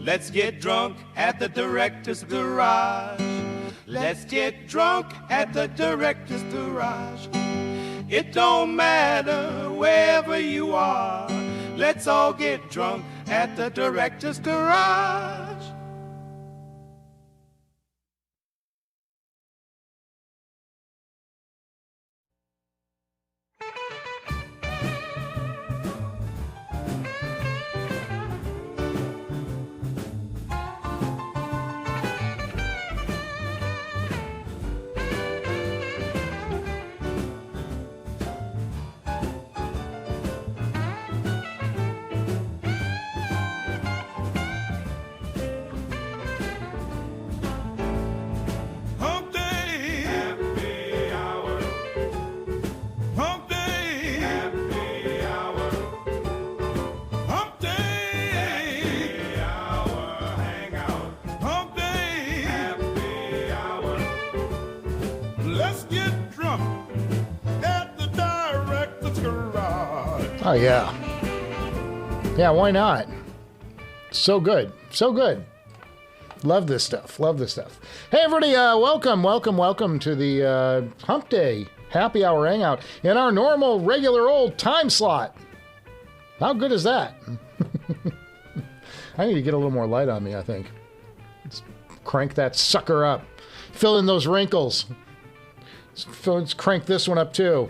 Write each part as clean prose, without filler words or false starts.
Let's get drunk at the director's garage. Let's get drunk at the director's garage. It don't matter wherever you are. Let's all get drunk at the director's garage. Oh, yeah. Yeah, why not? So good. So good. Love this stuff. Love this stuff. Hey, everybody, welcome to the Humpday Happy Hour Hangout in our normal, regular old time slot. How good is that? I need to get a little more light on me, I think. Let's crank that sucker up. Fill in those wrinkles. Let's crank this one up, too.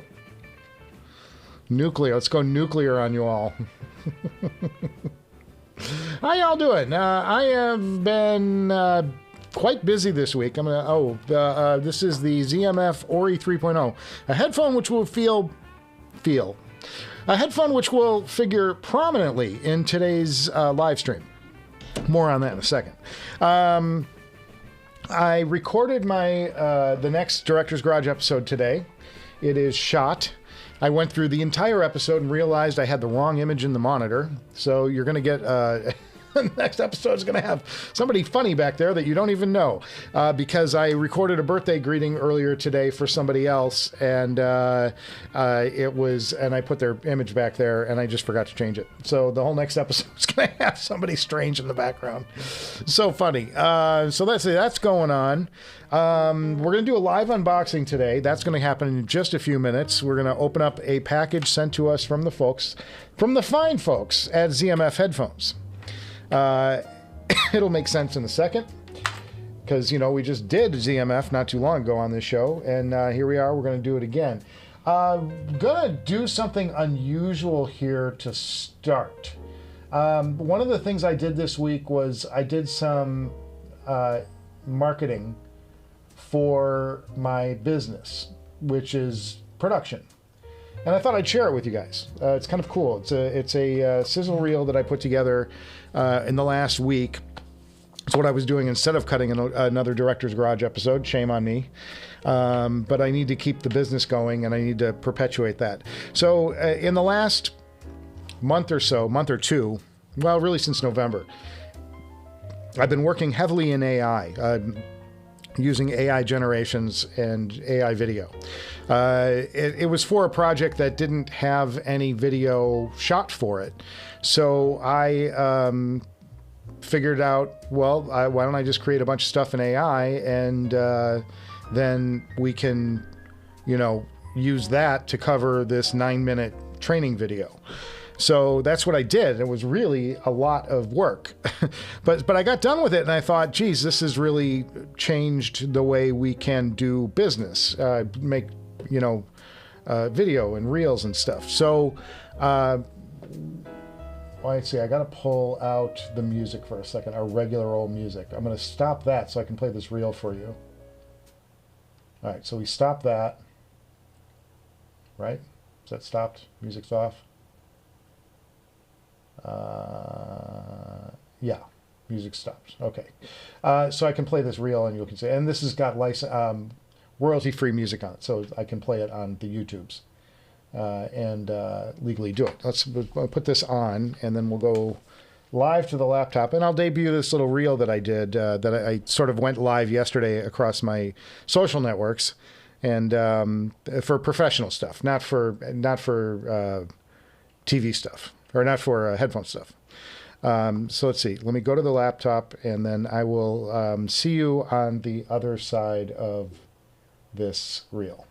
Nuclear. Let's go nuclear on you all. How y'all doing? I have been quite busy this week. This is the ZMF Ori 3.0, a headphone which will a headphone which will figure prominently in today's live stream. More on that in a second. I recorded the next Director's Garage episode today. It is shot. I went through the entire episode and realized I had the wrong image in the monitor. So you're going to get, the next episode is going to have somebody funny back there that you don't even know. Because I recorded a birthday greeting earlier today for somebody else. And and I put their image back there and I just forgot to change it. So the whole next episode is going to have somebody strange in the background. So funny. So that's going on. We're going to do a live unboxing today. That's going to happen in just a few minutes. We're going to open up a package sent to us from the fine folks at ZMF Headphones. It'll make sense in a second because, we just did ZMF not too long ago on this show, and here we are. We're going to do it again. Going to do something unusual here to start. One of the things I did this week was I did some marketing for my business, which is production. And I thought I'd share it with you guys. It's kind of cool. It's a sizzle reel that I put together in the last week. It's what I was doing instead of cutting another Director's Garage episode. Shame on me. But I need to keep the business going, and I need to perpetuate that. So in the last month or two, well, really since November, I've been working heavily in AI. Using AI generations and AI video. It was for a project that didn't have any video shot for it. So I figured out, why don't I just create a bunch of stuff in AI and then we can, use that to cover this 9-minute training video. So that's what I did. It was really a lot of work. but I got done with it and I thought, geez, this has really changed the way we can do business, make, video and reels and stuff. So, let's see, I got to pull out the music for a second, our regular old music. I'm going to stop that so I can play this reel for you. All right, so we stopped that. Right? Is that stopped? Music's off? Yeah, music stops. Okay. So I can play this reel and you can see, and this has got royalty-free music on it, so I can play it on the YouTubes and legally do it. We'll put this on and then we'll go live to the laptop and I'll debut this little reel that I did that I sort of went live yesterday across my social networks and for professional stuff, not for TV stuff. Or not for headphone stuff. So let's see. Let me go to the laptop, and then I will see you on the other side of this reel.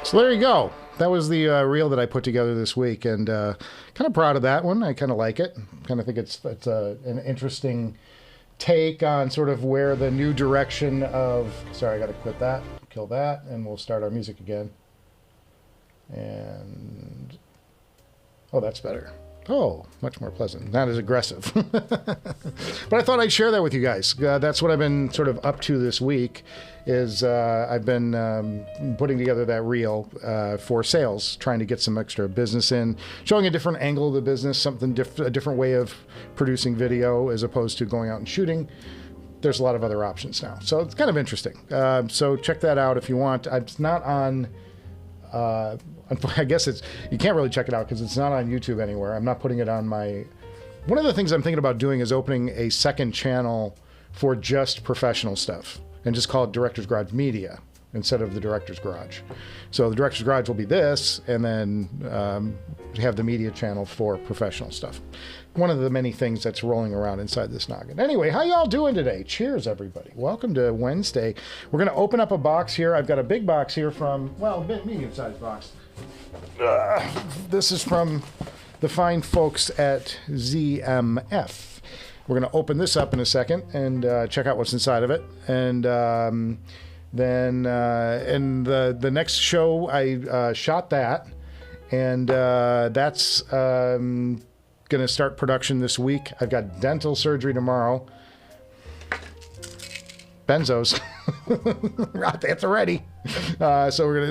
So there you go. That was the reel that I put together this week, and kind of proud of that one. I kind of like it. Kind of think it's an interesting take on sort of where the new direction of... Sorry, I got to quit that, kill that, and we'll start our music again. And... Oh, that's better. Oh, much more pleasant. Not as aggressive. But I thought I'd share that with you guys. That's what I've been sort of up to this week, is I've been putting together that reel for sales, trying to get some extra business in, showing a different angle of the business, a different way of producing video as opposed to going out and shooting. There's a lot of other options now. So it's kind of interesting. So check that out if you want. It's not on... I guess you can't really check it out because it's not on YouTube anywhere. I'm not putting it on my... One of the things I'm thinking about doing is opening a second channel for just professional stuff and just call it Director's Garage Media instead of the Director's Garage. So the Director's Garage will be this, and then have the media channel for professional stuff. One of the many things that's rolling around inside this noggin. Anyway, how y'all doing today? Cheers, everybody. Welcome to Wednesday. We're going to open up a box here. I've got a big box here from, well, a bit medium-sized box. This is from the fine folks at ZMF. We're going to open this up in a second and check out what's inside of it. And then in the next show, I shot that. And that's going to start production this week. I've got dental surgery tomorrow. Benzos. That's already.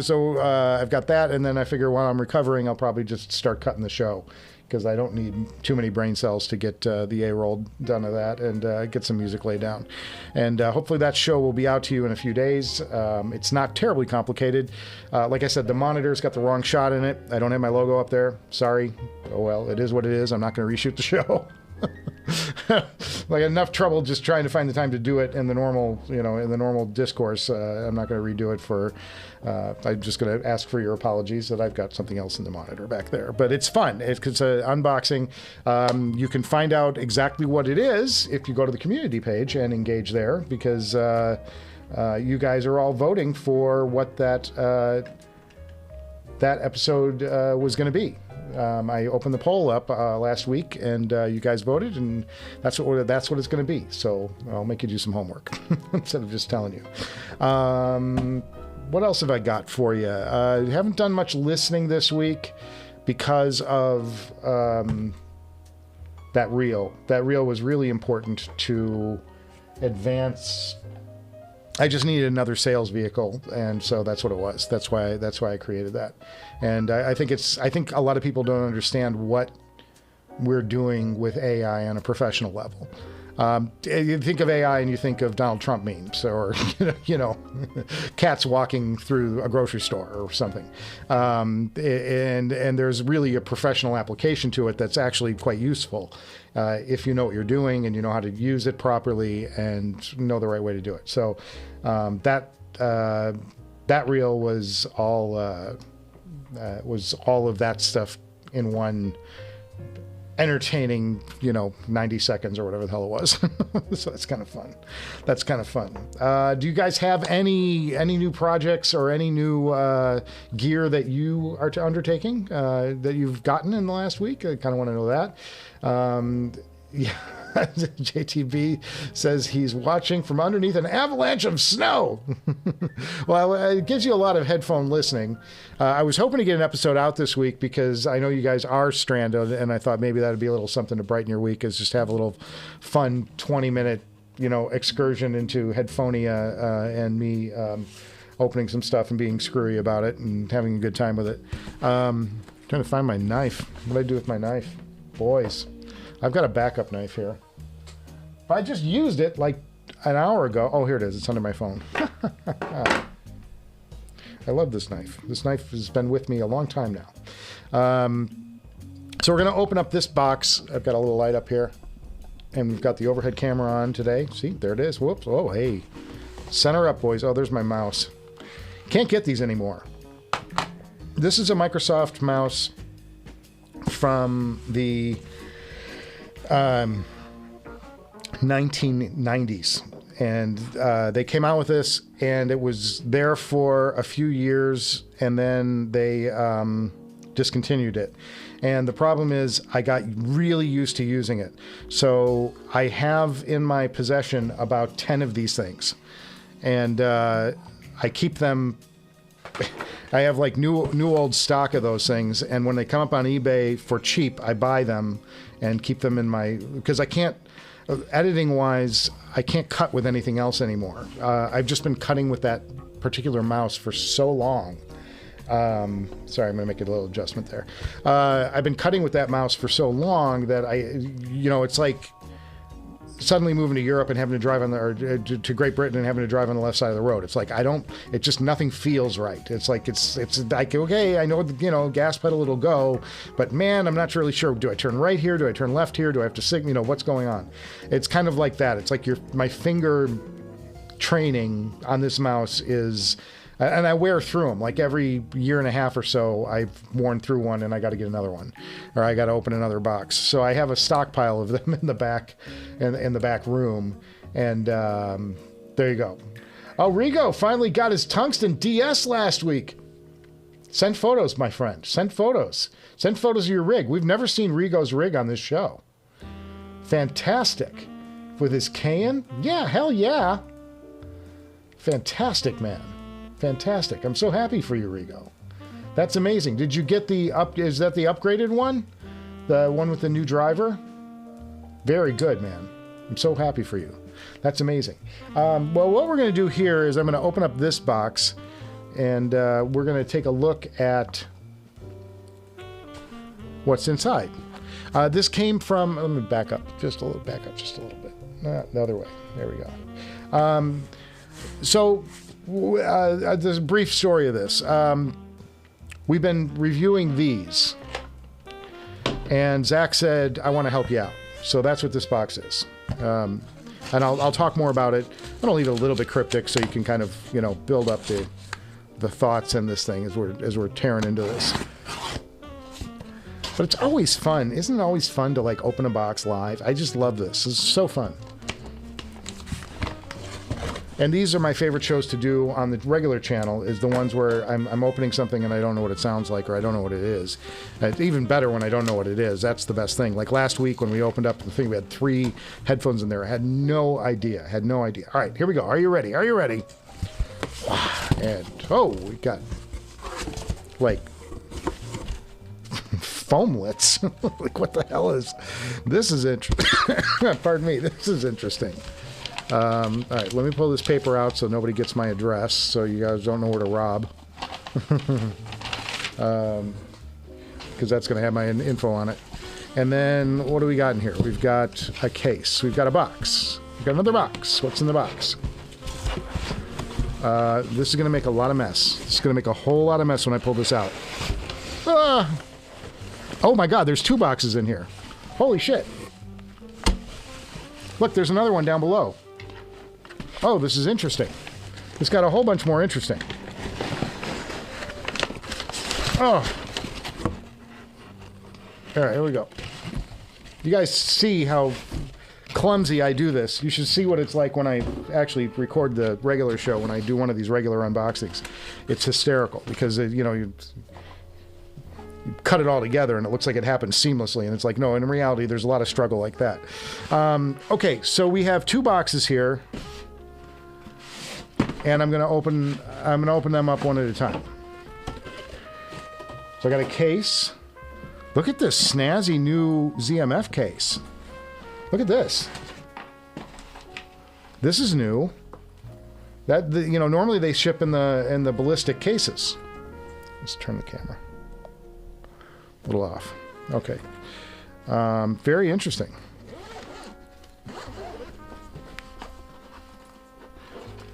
So I've got that, and then I figure while I'm recovering, I'll probably just start cutting the show because I don't need too many brain cells to get the A-roll done of that and get some music laid down. And hopefully that show will be out to you in a few days. It's not terribly complicated. Like I said, the monitor's got the wrong shot in it. I don't have my logo up there. Sorry. Oh well, it is what it is. I'm not going to reshoot the show. Like enough trouble just trying to find the time to do it in the normal, in the normal discourse. I'm not going to redo it for. I'm just going to ask for your apologies that I've got something else in the monitor back there. But it's fun. It's an unboxing. You can find out exactly what it is if you go to the community page and engage there, because you guys are all voting for what that episode was going to be. I opened the poll up last week, and you guys voted, and that's what it's going to be. So I'll make you do some homework instead of just telling you. What else have I got for you? I haven't done much listening this week because of that reel. That reel was really important to advance I just needed another sales vehicle, and so that's what it was. That's why I created that. And I think a lot of people don't understand what we're doing with AI on a professional level. You think of AI and you think of Donald Trump memes, or cats walking through a grocery store or something. And there's really a professional application to it that's actually quite useful if you know what you're doing and you know how to use it properly and know the right way to do it. So that reel was all of that stuff in one entertaining, 90 seconds or whatever the hell it was. So that's kind of fun. Do you guys have any new projects or any new gear that you are undertaking that you've gotten in the last week? I kind of want to know that. Yeah. JTB says he's watching from underneath an avalanche of snow. Well, it gives you a lot of headphone listening. I was hoping to get an episode out this week because I know you guys are stranded, and I thought maybe that would be a little something to brighten your week, is just have a little fun 20-minute, excursion into Headphonia and me opening some stuff and being screwy about it and having a good time with it. Trying to find my knife. What do I do with my knife? Boys. I've got a backup knife here. I just used it like an hour ago. Oh, here it is. It's under my phone. I love this knife. This knife has been with me a long time now. So we're going to open up this box. I've got a little light up here. And we've got the overhead camera on today. See, there it is. Whoops. Oh, hey. Center up, boys. Oh, there's my mouse. Can't get these anymore. This is a Microsoft mouse from the 1990s, and they came out with this, and it was there for a few years, and then they discontinued it. And the problem is I got really used to using it, so I have in my possession about 10 of these things, and I keep them. I have like new old stock of those things, and when they come up on eBay for cheap, I buy them and keep them in my, because I can't, editing wise, I can't cut with anything else anymore. I've just been cutting with that particular mouse for so long. Sorry, I'm going to make a little adjustment there. I've been cutting with that mouse for so long that it's like suddenly moving to Europe and having to drive on to Great Britain and having to drive on the left side of the road. It's like nothing feels right. It's like it's like, okay, I know gas pedal, it'll go, but man, I'm not really sure. Do I turn right here? Do I turn left here? Do I have to signal? What's going on? It's kind of like that. It's like my finger training on this mouse is. And I wear through them. Like every year and a half or so, I've worn through one and I got to get another one, or I got to open another box. So I have a stockpile of them in the back, in the back room. And there you go. Oh, Rigo finally got his tungsten DS last week. Send photos, my friend. Send photos. Send photos of your rig. We've never seen Rigo's rig on this show. Fantastic. With his Canon? Yeah, hell yeah. Fantastic, man. Fantastic. I'm so happy for you, Rigo. That's amazing. Did you get is that the upgraded one? The one with the new driver? Very good, man. I'm so happy for you. That's amazing. Well, what we're going to do here is I'm going to open up this box, and we're going to take a look at what's inside. This came from, let me back up just a little bit. The other way. There we go. So there's a brief story of this. We've been reviewing these, and Zach said, I want to help you out. So that's what this box is. And I'll talk more about it. I'm going to leave it a little bit cryptic so you can kind of, build up the thoughts in this thing as we're tearing into this. But it's always fun. Isn't it always fun to like open a box live? I just love this. It's so fun. And these are my favorite shows to do on the regular channel, is the ones where I'm opening something and I don't know what it sounds like, or I don't know what it is. It's even better when I don't know what it is. That's the best thing. Like last week when we opened up the thing, we had 3 headphones in there. I had no idea. All right, here we go. Are you ready? And, we got, like, foamlets. Like, what the hell is... This is interesting. Pardon me. This is interesting. All right, let me pull this paper out so nobody gets my address, so you guys don't know where to rob. Because that's going to have my info on it. And then what do we got in here? We've got a case. We've got a box. We've got another box. What's in the box? This is going to make a lot of mess. This is going to make a whole lot of mess when I pull this out. Ah! Oh my God, there's 2 boxes in here. Holy shit. Look, there's another one down below. Oh, this is interesting. It's got a whole bunch more interesting. Oh. All right, here we go. You guys see how clumsy I do this. You should see what it's like when I actually record the regular show, when I do one of these regular unboxings. It's hysterical because, you know, you cut it all together and it looks like it happens seamlessly. And it's like, no, in reality, there's a lot of struggle like that. Okay, so we have 2 boxes here. And I'm gonna open them up one at a time. So I got a case. Look at this snazzy new ZMF case. Look at this. This is new. You know, normally they ship in the ballistic cases. Let's turn the camera a little off. Okay. Very interesting.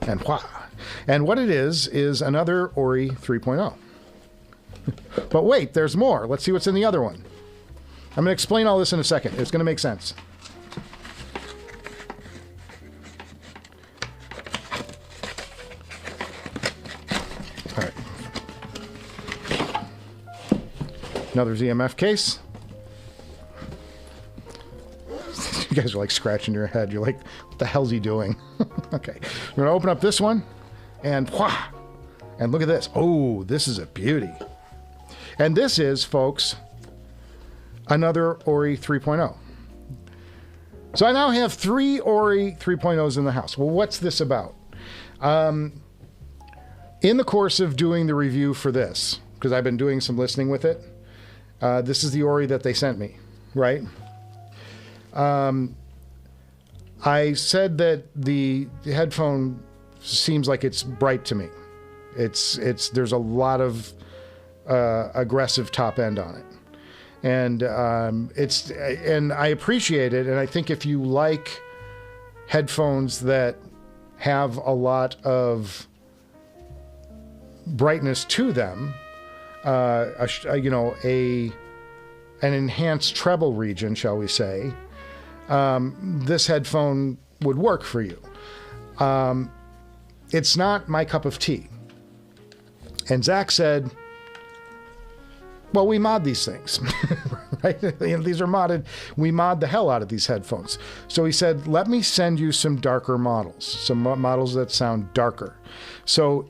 And wow. And what it is another Ori 3.0. But wait, there's more. Let's see what's in the other one. I'm going to explain all this in a second. It's going to make sense. All right. Another ZMF case. You guys are like scratching your head. You're like, what the hell's he doing? Okay. We're going to open up this one. And look at this. Oh, this is a beauty. And this is, folks, another Ori 3.0. So I now have 3 Ori 3.0s in the house. Well, what's this about? In the course of doing the review for this, because I've been doing some listening with it, this is the Ori that they sent me, right? I said that the headphone seems like it's bright to me. There's a lot of aggressive top end on it, and I appreciate it. And I think if you like headphones that have a lot of brightness to them, you know, an enhanced treble region, shall we say, this headphone would work for you. It's not my cup of tea. And Zach said, well, we mod these things, right? These are modded. We mod the hell out of these headphones. So he said, let me send you some darker models, some models that sound darker. So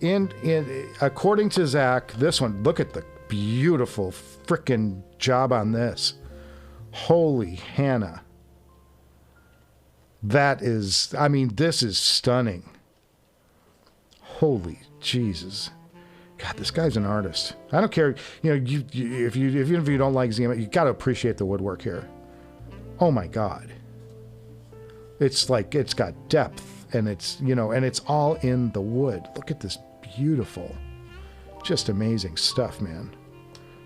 according to Zach, this one, look at the beautiful frickin' job on this. Holy Hannah. That is, I mean, this is stunning. Holy Jesus. God, this guy's an artist. I don't care, you know, even if you don't like ZMF, you got to appreciate the woodwork here. Oh my God. It's like, it's got depth, and it's, you know, and it's all in the wood. Look at this beautiful, just amazing stuff, man.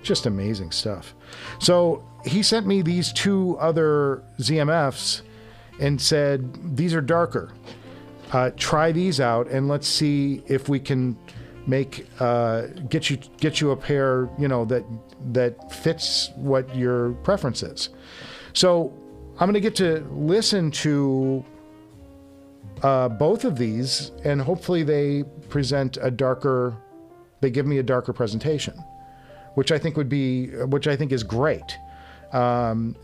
Just amazing stuff. So he sent me these 2 other ZMFs and said, these are darker. Try these out and let's see if we can get you a pair, you know, that fits what your preference is. So I'm going to get to listen to both of these, and hopefully they give me a darker presentation, which I think is great. And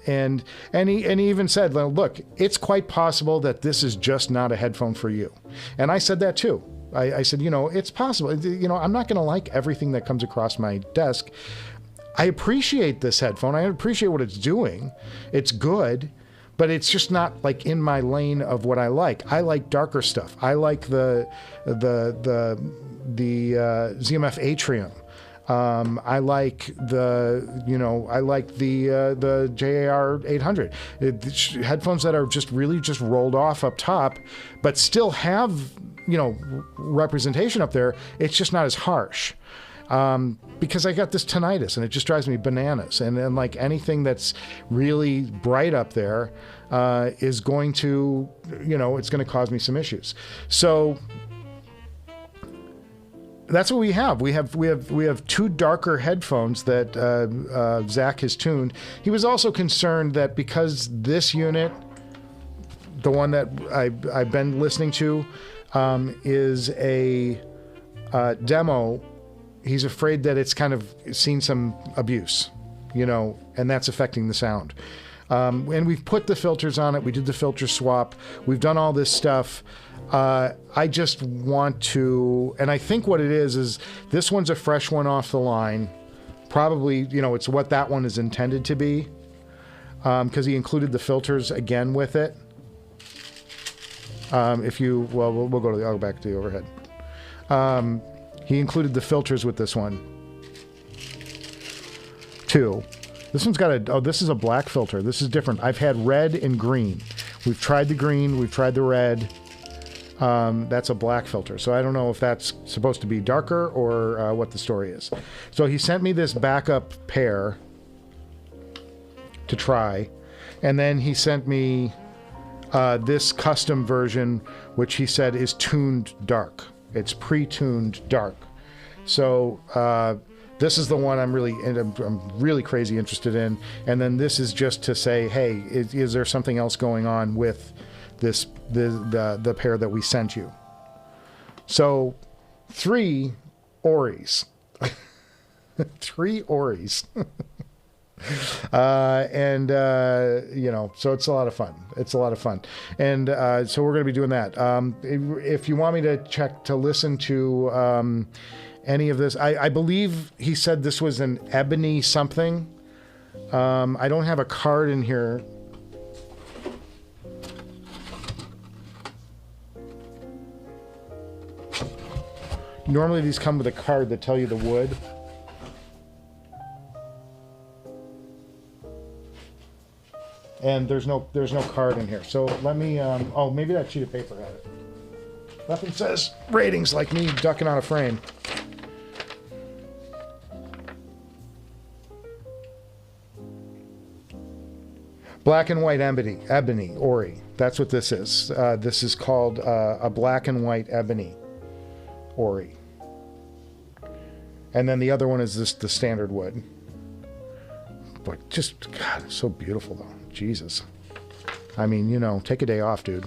he even said, look, it's quite possible that this is just not a headphone for you. And I said that too. I said, you know, it's possible. You know, I'm not going to like everything that comes across my desk. I appreciate this headphone. I appreciate what it's doing. It's good, but it's just not like in my lane of what I like. I like darker stuff. I like the ZMF Atrium. I like the JAR 800 headphones that are just really just rolled off up top, but still have, representation up there. It's just not as harsh. Because I got this tinnitus and it just drives me bananas. And then like anything that's really bright up there is going to, it's going to cause me some issues. So that's what we have. We have two darker headphones that Zach has tuned. He was also concerned that because this unit, the one that I've been listening to, is a demo. He's afraid that it's kind of seen some abuse, and that's affecting the sound. And we've put the filters on it. We did the filter swap. We've done all this stuff. I just want to, and I think what it is this one's a fresh one off the line. Probably, it's what that one is intended to be, because he included the filters again with it. We'll go back to the overhead. He included the filters with this one, too. This one's got this is a black filter. This is different. I've had red and green. We've tried the green. We've tried the red. That's a black filter. So I don't know if that's supposed to be darker or what the story is. So he sent me this backup pair to try. And then he sent me this custom version, which he said is tuned dark. It's pre-tuned dark. So this is the one I'm really crazy interested in. And then this is just to say, hey, is there something else going on with the pair that we sent you? So 3 Oris. 3 Oris. So it's a lot of fun. And so we're going to be doing that. If you want me to listen to any of this, I believe he said this was an Ebony something. I don't have a card in here. Normally these come with a card that tell you the wood. And there's no card in here. So let me, maybe that sheet of paper had it. Nothing says ratings like me ducking on a frame. Black and white ebony, Ori. That's what this is. This is called a black and white ebony, Ori. And then the other one is the standard wood. But just, God, it's so beautiful though. Jesus. I mean, take a day off, dude.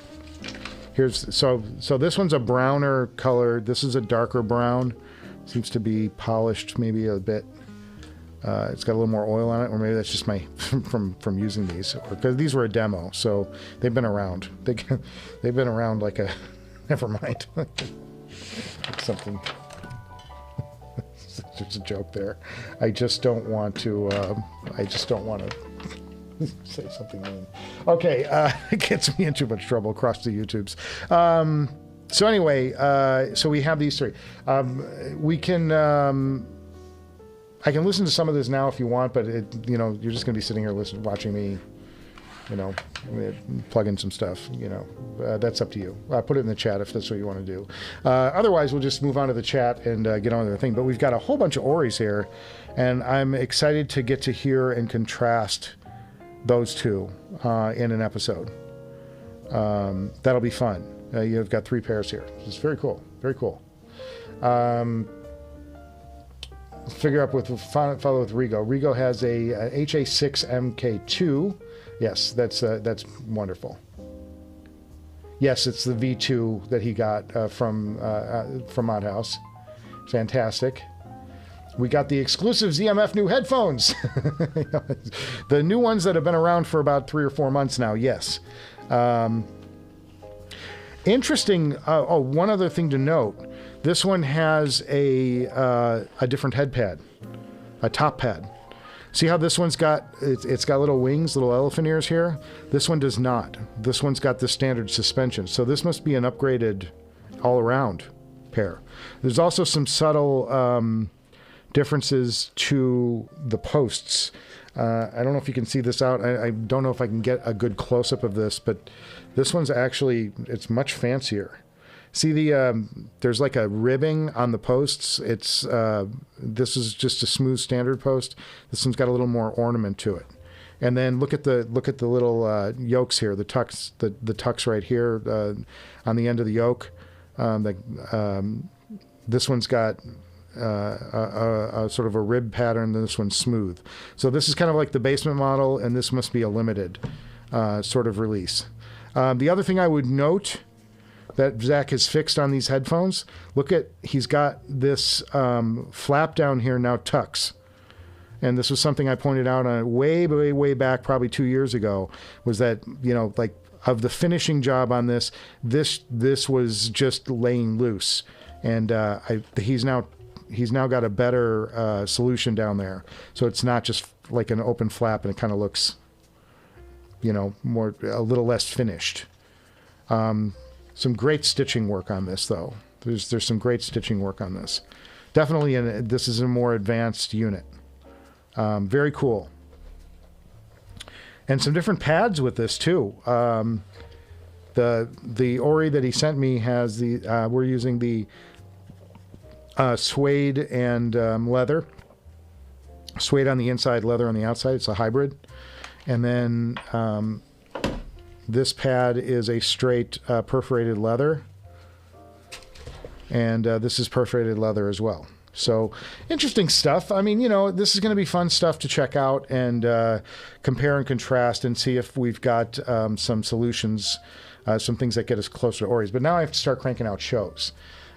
So this one's a browner color. This is a darker brown. Seems to be polished maybe a bit. It's got a little more oil on it, or maybe that's just my from using these, because these were a demo, so they've been around. They've been around like a. Never mind. Something. There's a joke there. I just don't want to. Say something mean. Okay, it gets me in too much trouble across the YouTubes. So anyway, so we have these 3. We can. I can listen to some of this now if you want, but you're just going to be sitting here watching me, plug in some stuff. That's up to you. Put it in the chat if that's what you want to do. Otherwise, we'll just move on to the chat and get on with the thing. But we've got a whole bunch of Oris here, and I'm excited to get to hear and contrast those two in an episode. That'll be fun. You've got 3 pairs here. It's very cool. Very cool. Follow with Rigo. Rigo has a HA6MK2. Yes, that's wonderful. Yes, it's the V2 that he got from Mod House. Fantastic. We got the exclusive ZMF new headphones. The new ones that have been around for about 3 or 4 months now. Yes. Interesting. One other thing to note. This one has a different head pad, a top pad. See how this one's it's got little wings, little elephant ears here? This one does not. This one's got the standard suspension. So this must be an upgraded all-around pair. There's also some subtle differences to the posts. I don't know if you can see this out. I don't know if I can get a good close-up of this, but this one's actually, it's much fancier. See there's like a ribbing on the posts. This is just a smooth standard post. This one's got a little more ornament to it. And then look at the little yokes here, the tucks right here on the end of the yoke. This one's got a sort of a rib pattern, and this one's smooth. So this is kind of like the basement model, and this must be a limited sort of release. The other thing I would note that Zach has fixed on these headphones, he's got this flap down here now tucks. And this was something I pointed out on way back, probably 2 years ago, was that, like of the finishing job on this was just laying loose. And he's now got a better solution down there. So it's not just like an open flap and it kind of looks, a little less finished. Some great stitching work on this, though. There's some great stitching work on this. Definitely, this is a more advanced unit. Very cool. And some different pads with this too. The Ori that he sent me has we're using the suede and leather. Suede on the inside, leather on the outside. It's a hybrid. And then this pad is a straight perforated leather. And this is perforated leather as well. So interesting stuff. I mean, this is going to be fun stuff to check out and compare and contrast and see if we've got some solutions, some things that get us closer to Ori's. But now I have to start cranking out shows.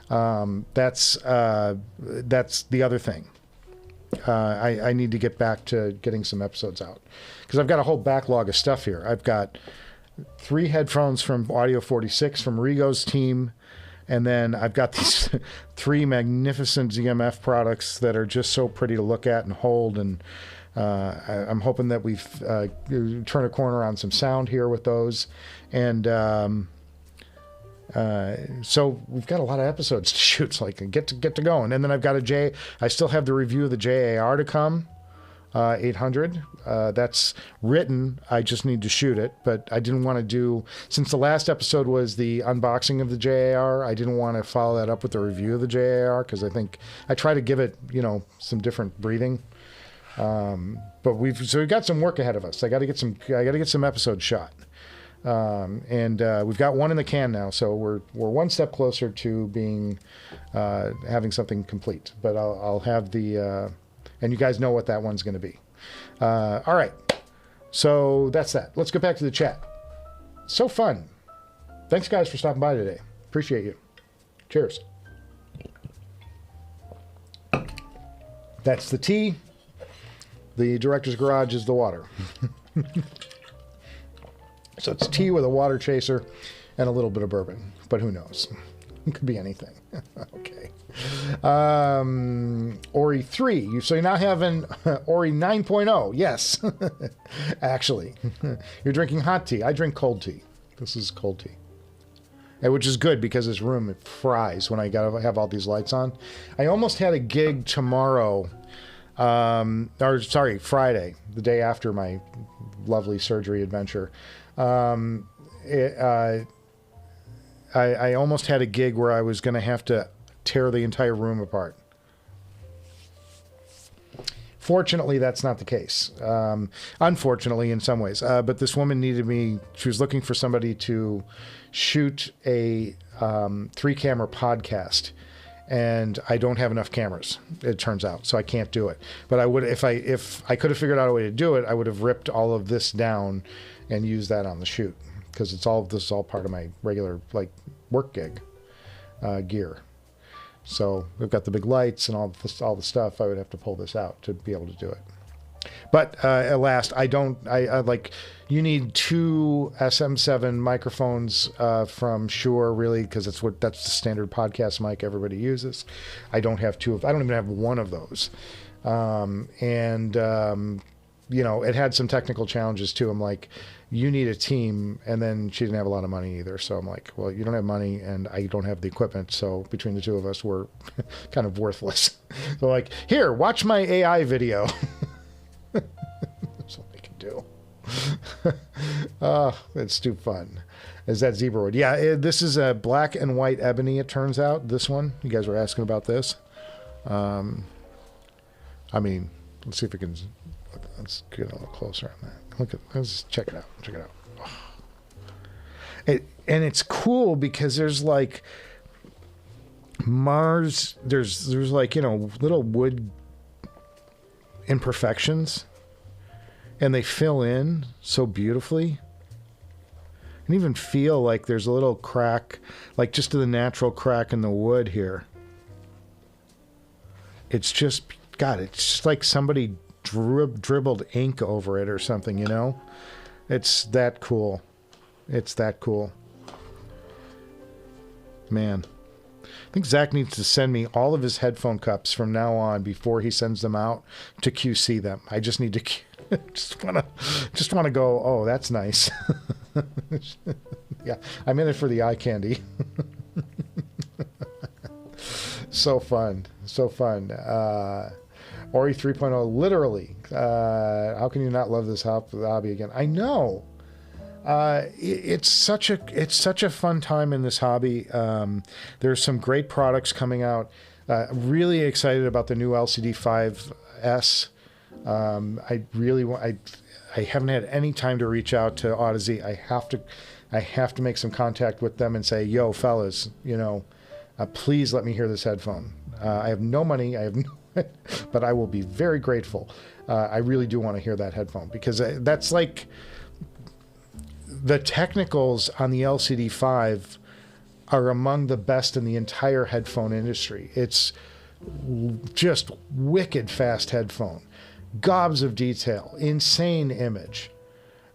That's the other thing. I need to get back to getting some episodes out because I've got a whole backlog of stuff here. I've got 3 headphones from Audio 46 from Rigo's team. And then I've got these 3 magnificent ZMF products that are just so pretty to look at and hold. And I'm hoping that we've turned a corner on some sound here with those. And so we've got a lot of episodes to shoot, so I can get to going. And then I've got I still have the review of the JAR to come. 800. That's written. I just need to shoot it, but I didn't want to since the last episode was the unboxing of the JAR, I didn't want to follow that up with a review of the JAR because I think I try to give it, some different breathing. But we've got some work ahead of us. I got to get some episodes shot. And we've got one in the can now, so we're one step closer to being having something complete. But I'll have the and you guys know what that one's going to be. All right. So that's that. Let's go back to the chat. So fun. Thanks, guys, for stopping by today. Appreciate you. Cheers. That's the tea. The director's garage is the water. So it's tea with a water chaser and a little bit of bourbon. But who knows? It could be anything. Okay. Ori 3. So you now have an Ori 9.0. Yes. Actually. You're drinking hot tea. I drink cold tea. This is cold tea. Which is good because this room, it fries when I have all these lights on. I almost had a gig tomorrow. Friday, the day after my lovely surgery adventure. I almost had a gig where I was going to have to tear the entire room apart. Fortunately, that's not the case. Unfortunately, in some ways. But this woman needed me. She was looking for somebody to shoot a 3-camera podcast. And I don't have enough cameras, it turns out, so I can't do it. But I would, if I could have figured out a way to do it, I would have ripped all of this down and used that on the shoot. Because this is all part of my regular work gig gear. So we've got the big lights and all the stuff. I would have to pull this out to be able to do it. But at last, I you need 2 SM7 microphones from Shure, really, because that's the standard podcast mic everybody uses. I don't have 2 I don't even have 1 of those. you know, it had some technical challenges too. I'm like, you need a team. And then she didn't have a lot of money either. So I'm like, well, you don't have money and I don't have the equipment. So between the two of us, we're kind of worthless. So like, here, watch my AI video. That's all I can do. It's too fun. Is that zebra wood? Yeah, this is a black and white ebony, it turns out. This one, you guys were asking about this. I mean, let's see if we can, let's get a little closer on that. Let's check it out. Check it out. And it's cool because there's like Mars, there's like, you know, little wood imperfections, and they fill in so beautifully. And even feel like there's a little crack, like just to the natural crack in the wood here. It's just, God, it's just like somebody dribbled ink over it or something, you know? It's that cool. It's that cool. Man. I think Zach needs to send me all of his headphone cups from now on before he sends them out to QC them. I just need to just want to go, oh, that's nice. Yeah, I'm in it for the eye candy. So fun. So fun. Ori 3.0, literally. How can you not love this hobby again? I know. It's such a fun time in this hobby. There's some great products coming out. Really excited about the new LCD-5S. I really want. I haven't had any time to reach out to Audeze. I have to make some contact with them and say, yo, fellas, you know, please let me hear this headphone. I have no money. I have no, but I will be very grateful. I really do want to hear that headphone because that's like the technicals on the LCD-5 are among the best in the entire headphone industry. It's just wicked fast headphone. Gobs of detail, insane image,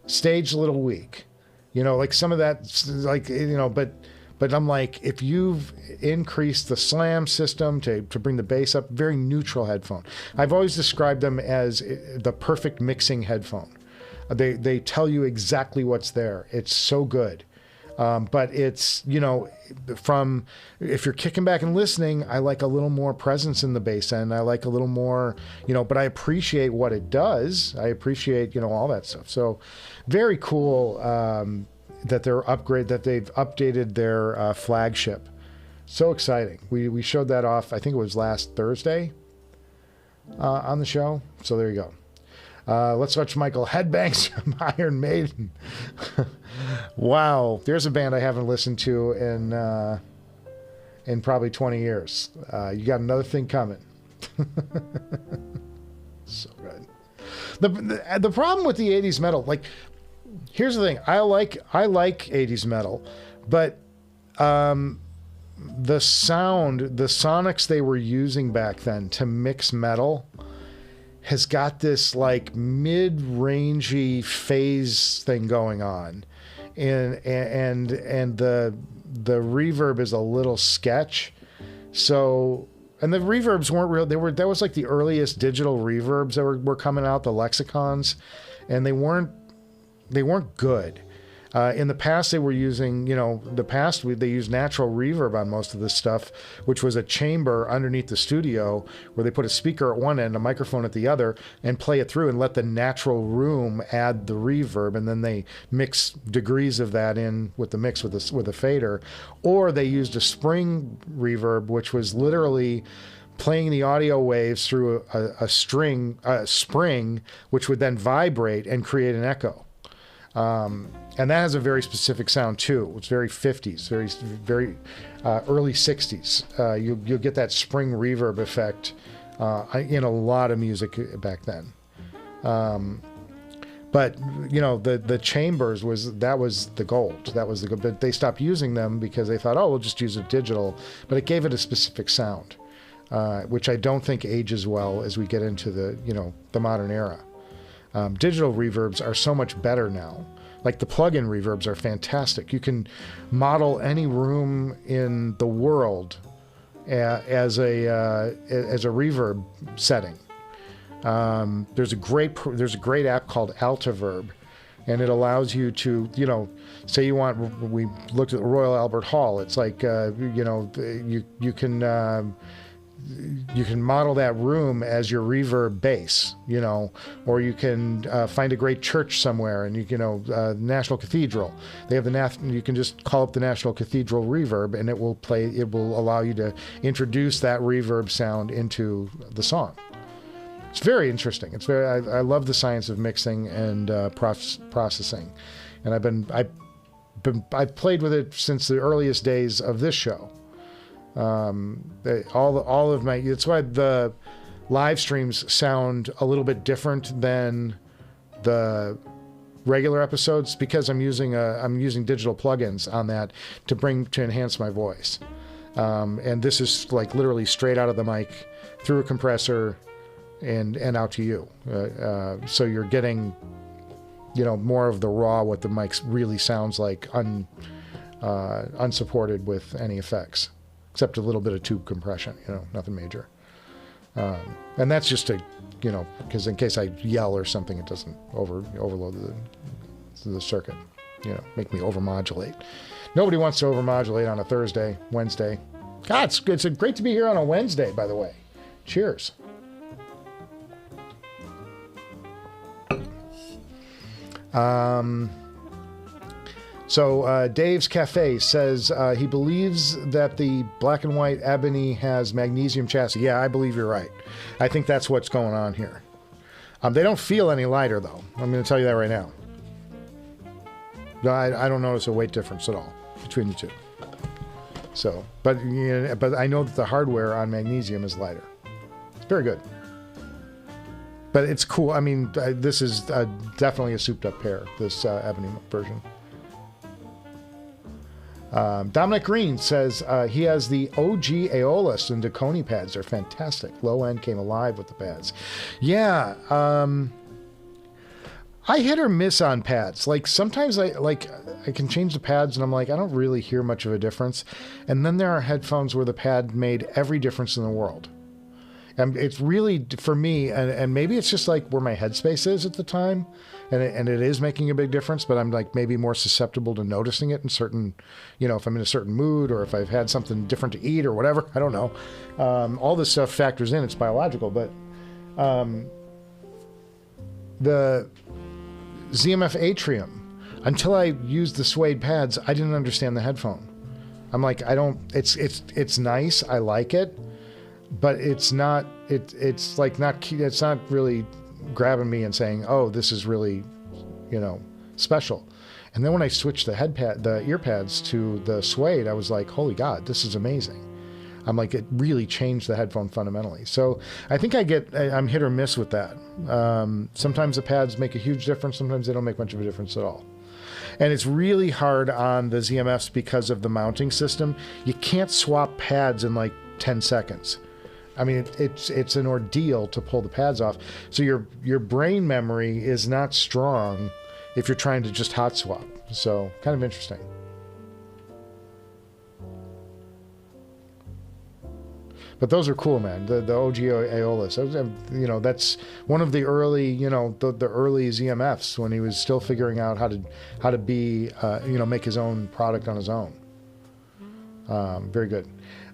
stage a little weak, you know, like some of that, like, you know, but I'm like, if you've increased the slam system to bring the bass up, very neutral headphone. I've always described them as the perfect mixing headphone. They tell you exactly what's there. It's so good. But it's, you know, from, if you're kicking back and listening, I like a little more presence in the bass end. I like a little more, you know, but I appreciate what it does. I appreciate, you know, all that stuff. So very cool that they've updated their flagship. So exciting. We showed that off, I think it was last Thursday on the show. So there you go. Let's watch Michael Headbangs from Iron Maiden. Wow, there's a band I haven't listened to in probably 20 years. You got another thing coming. So good. The problem with the 80s metal, like, here's the thing. I like 80s metal, but the sound, the sonics they were using back then to mix metal has got this like mid-rangey phase thing going on, and the reverb is a little sketch. So, and the reverbs weren't real. That was like the earliest digital reverbs that were coming out, the lexicons, and they weren't good. In the past, they were using, you know, they used natural reverb on most of this stuff, which was a chamber underneath the studio where they put a speaker at one end, a microphone at the other, and play it through and let the natural room add the reverb, and then they mix degrees of that in with the mix with a fader. Or they used a spring reverb, which was literally playing the audio waves through a spring, which would then vibrate and create an echo. And that has a very specific sound too. It's very 50s, very early 60s. You'll get that spring reverb effect in a lot of music back then. But you know, the chambers was the gold. That was the good. But they stopped using them because they thought, oh, we'll just use it digital. But it gave it a specific sound, which I don't think ages well as we get into the modern era. Digital reverbs are so much better now. Like the plug-in reverbs are fantastic. You can model any room in the world as a reverb setting. There's a great app called Altiverb, and it allows you to, say we looked at the Royal Albert Hall. It's like, you can model that room as your reverb base, or you can find a great church somewhere, and National Cathedral. They have you can just call up the National Cathedral reverb, and it will allow you to introduce that reverb sound into the song. It's very interesting. I love the science of mixing and processing, and I've played with it since the earliest days of this show. That's why the live streams sound a little bit different than the regular episodes, because I'm using digital plugins on that to enhance my voice. And this is like literally straight out of the mic through a compressor and out to you. So you're getting, more of the raw, what the mic really sounds like, unsupported with any effects, except a little bit of tube compression, nothing major. And that's just because in case I yell or something, it doesn't overload the circuit, make me overmodulate. Nobody wants to overmodulate on a Thursday, Wednesday. God, it's great to be here on a Wednesday, by the way. Cheers. So Dave's Cafe says he believes that the black and white Ebony has magnesium chassis. Yeah, I believe you're right. I think that's what's going on here. They don't feel any lighter, though. I'm going to tell you that right now. I don't notice a weight difference at all between the two. So, but I know that the hardware on magnesium is lighter. It's very good. But it's cool. I mean, this is definitely a souped-up pair, this Ebony version. Dominic Green says he has the OG Aeolus and Deconi pads. They're fantastic. Low end came alive with the pads. Yeah. I hit or miss on pads. Like sometimes I can change the pads and I'm like, I don't really hear much of a difference. And then there are headphones where the pad made every difference in the world. And it's really, for me, and maybe it's just like where my headspace is at the time, and it is making a big difference, but I'm like maybe more susceptible to noticing it in certain, if I'm in a certain mood or if I've had something different to eat or whatever, I don't know. All this stuff factors in, it's biological, but the ZMF Atrium, until I used the suede pads, I didn't understand the headphone. I'm like, it's nice, I like it, but it's not really grabbing me and saying, oh, this is really, special. And then when I switched the ear pads to the suede, I was like, holy God, this is amazing. I'm like, it really changed the headphone fundamentally. So I think I'm hit or miss with that. Sometimes the pads make a huge difference. Sometimes they don't make much of a difference at all. And it's really hard on the ZMFs because of the mounting system. You can't swap pads in like 10 seconds. I mean, it's an ordeal to pull the pads off. So your brain memory is not strong if you're trying to just hot swap. So kind of interesting. But those are cool, man. The OG Aeolus. That's one of the early, the early ZMFs when he was still figuring out how to be, make his own product on his own. Very good.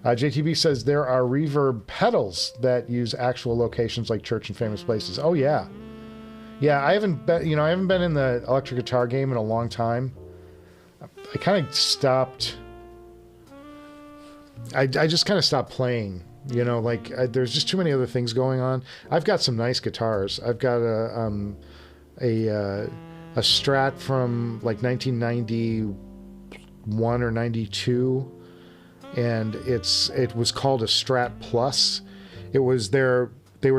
JTB says there are reverb pedals that use actual locations like church and famous places. Oh yeah, I haven't been in the electric guitar game in a long time. I kind of stopped. I just kind of stopped playing. There's just too many other things going on. I've got some nice guitars. I've got a Strat from like 1991 or 92. And it was called a Strat Plus. They were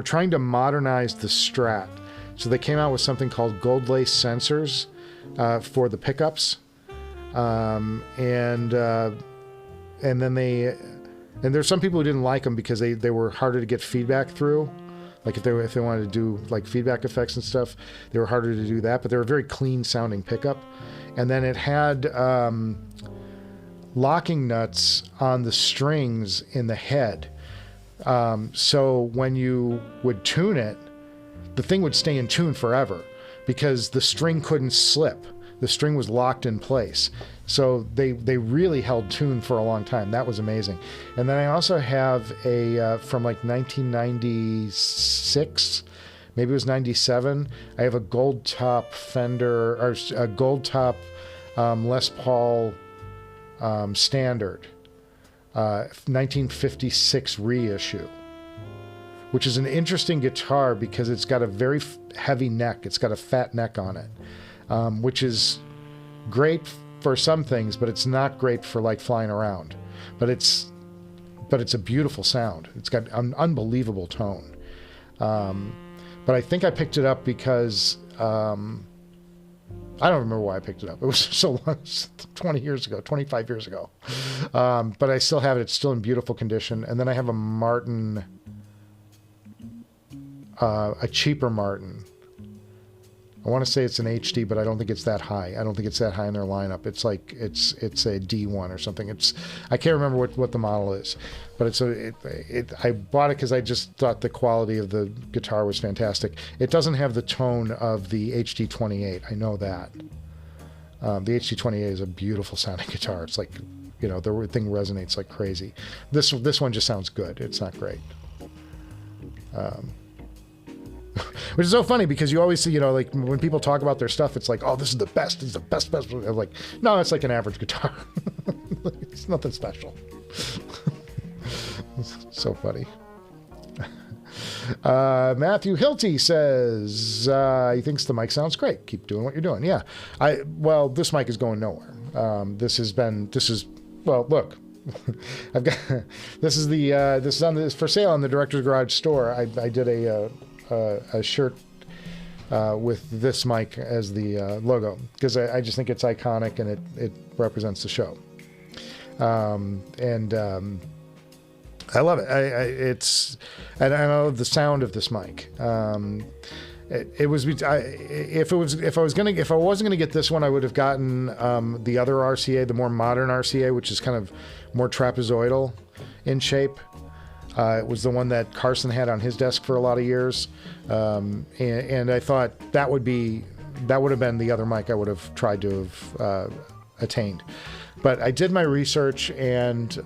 trying to modernize the Strat. So they came out with something called gold lace sensors for the pickups. And there's some people who didn't like them because they were harder to get feedback through. Like if they wanted to do like feedback effects and stuff, they were harder to do that, but they were a very clean sounding pickup. And then it had locking nuts on the strings in the head. So when you would tune it, the thing would stay in tune forever because the string couldn't slip. The string was locked in place. So they really held tune for a long time. That was amazing. And then I also have a, from like 1996, maybe it was 97, I have a gold top Fender, or a gold top Les Paul standard, 1956 reissue, which is an interesting guitar because it's got a very heavy neck. It's got a fat neck on it, which is great for some things, but it's not great for like flying around. But it's a beautiful sound. It's got an unbelievable tone. But I think I picked it up because I don't remember why I picked it up. It was so long, 20 years ago, 25 years ago. But I still have it. It's still in beautiful condition. And then I have a Martin, a cheaper Martin. I want to say it's an HD, but I don't think it's that high. I don't think it's that high in their lineup. It's like it's a D1 or something. I can't remember what the model is, but I bought it because I just thought the quality of the guitar was fantastic. It doesn't have the tone of the HD-28. I know that. The HD-28 is a beautiful sounding guitar. It's like, you know, the thing resonates like crazy. This one just sounds good. It's not great. Which is so funny because you always see, you know, like when people talk about their stuff, it's like, oh, this is the best. It's the best. I'm like, no, it's like an average guitar. It's nothing special. So funny. Matthew Hilty says he thinks the mic sounds great. Keep doing what you're doing. Yeah. Well, this mic is going nowhere. Well, look. I've got this is for sale on the Director's Garage store. I did a shirt with this mic as the logo because I just think it's iconic and it represents the show. I love it. And I love the sound of this mic. If I wasn't gonna get this one, I would have gotten the other RCA, the more modern RCA, which is kind of more trapezoidal in shape. It was the one that Carson had on his desk for a lot of years, and I thought that would have been the other mic I would have tried to have attained. But I did my research, and